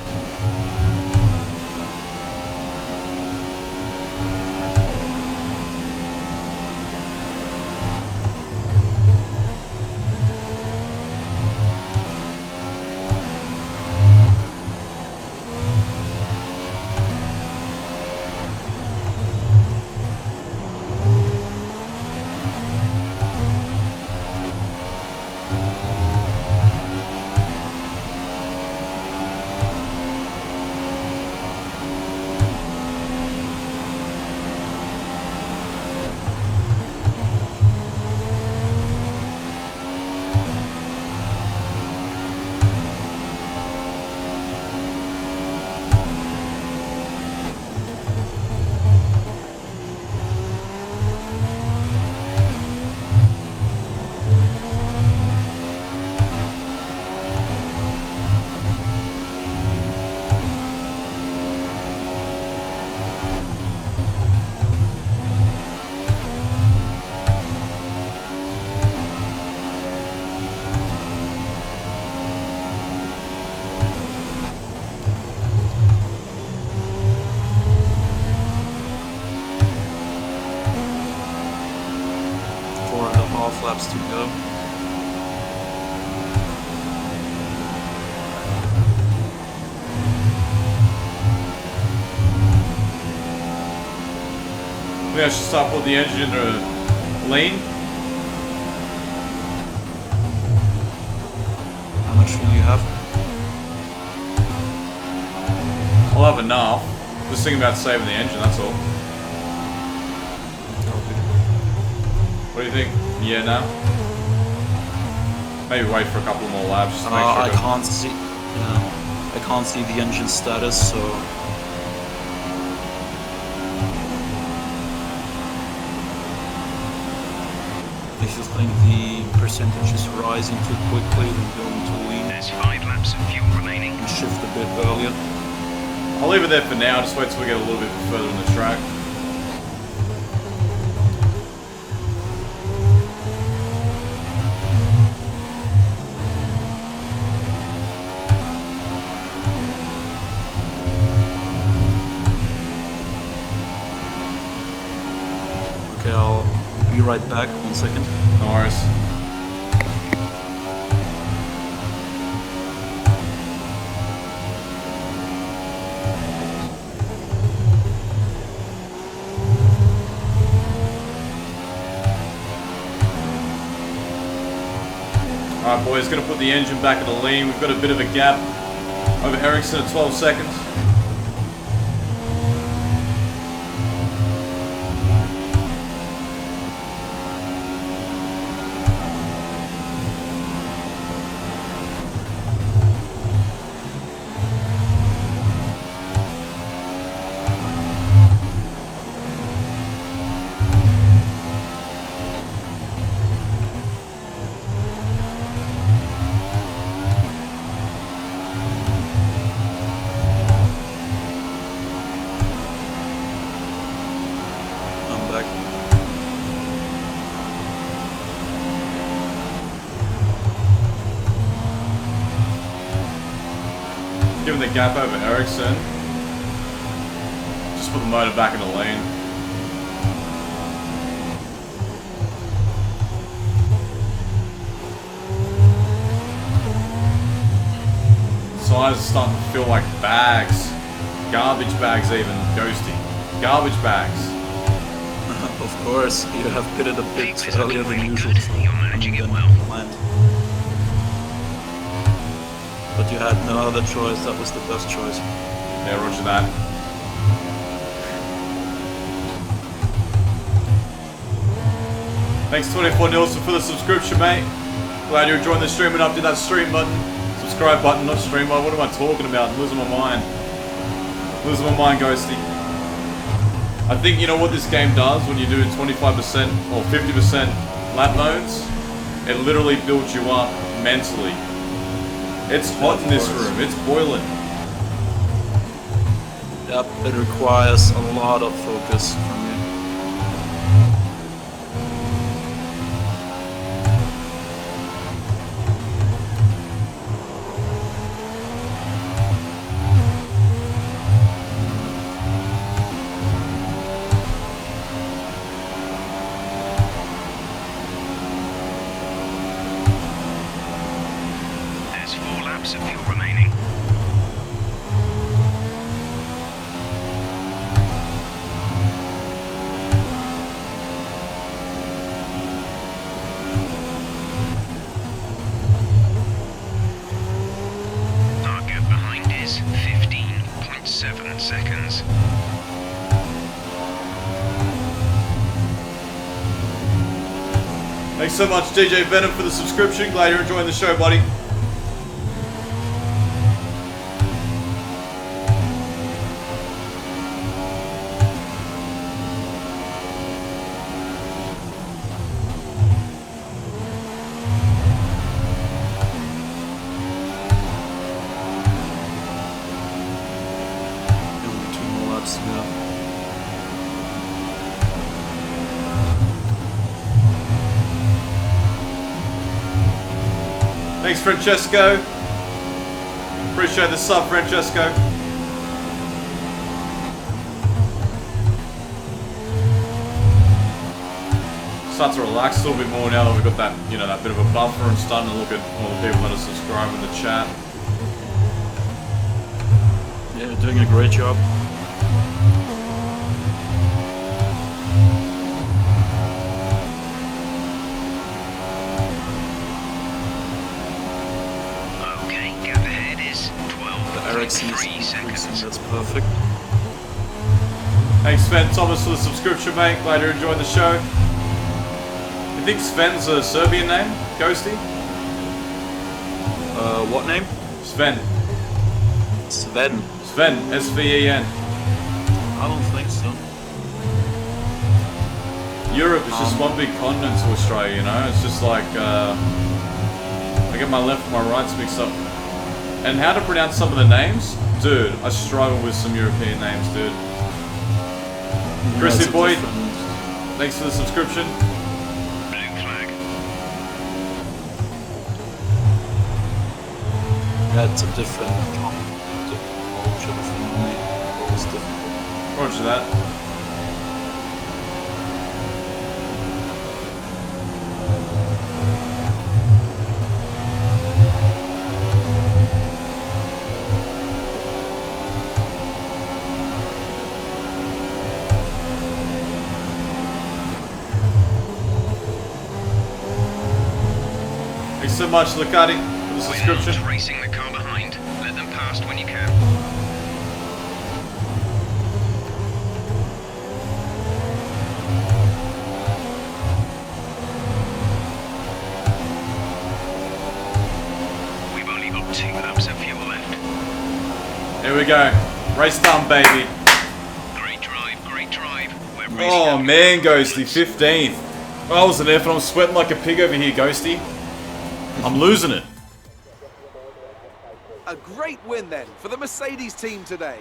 Laps to go. Maybe I should start putting the engine into lane. How much fuel you have? I'll have enough. Just thinking about saving the engine, that's all. What do you think? Yeah, now? Maybe wait for a couple more laps just to make sure. I can't see. I can't see the engine status, so. If you think the percentage is rising too quickly, then go into lean. There's 5 laps of fuel remaining. And shift a bit earlier. I'll leave it there for now, just wait till we get a little bit further in the track. Okay, I'll be right back. 1 second. No worries. Alright boys, going to put the engine back in the lean. We've got a bit of a gap over Ericsson at 12 seconds. Given the gap over Ericsson, just put the motor back in the lane. Tires are starting to feel like bags. Garbage bags even, Ghosty. Garbage bags. Of course, you have pitted a bit Fix is looking earlier than really usual. good. You're managing it well. Planned. But you had no other choice, that was the best choice. Yeah, roger that. Thanks 24 Nielsen for the subscription, mate. Glad you're enjoying the stream and up to that stream button. Subscribe button, not stream button. What am I talking about? I'm losing my mind. Losing my mind, Ghosty. I think you know what this game does when you do 25% or 50% lap modes? It literally builds you up mentally. It's hot in this room, it's boiling. Yep, it requires a lot of focus from you. There's 4 laps of fuel remaining. Target behind is 15.7 seconds. Thanks so much, DJ Venom, for the subscription. Glad you're enjoying the show, buddy. Only 2 more laps to go. Thanks, Francesco. Appreciate the sub, Francesco. Start to relax a little bit more now that we've got that, you know, that bit of a buffer and starting to look at all the people that are subscribing in the chat. Yeah, you're doing a great job. Okay, gap ahead is The Ericsson 12.3 is seconds. increasing, that's perfect. Thanks, Sven Thomas, for the subscription, mate. Glad you're enjoying the show. You think Sven's a Serbian name, Ghosty? What name? Sven. Sven. Sven, S-V-E-N. I don't think so. Europe is just one big continent to Australia, you know? It's just like, I get my left and my rights mixed up. And how to pronounce some of the names? Dude, I struggle with some European names, dude. Chrissy Boyd, thanks for the subscription. Blue flag. Yeah, it's a different culture for me. It's different. Roger that. Thanks so much, Lucati, for the subscription. We're not racing the car behind. Let them past when you can. We've only got 2 laps of fuel left. Here we go. Race done, baby. Great drive, great drive. We're racing Oh out. man, Ghosty, 15th. I wasn't there, but I'm sweating like a pig over here, Ghosty. I'm losing it. A great win then for the Mercedes team today.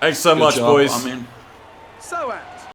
Thanks so Good much, job, boys. I mean, So, Ash,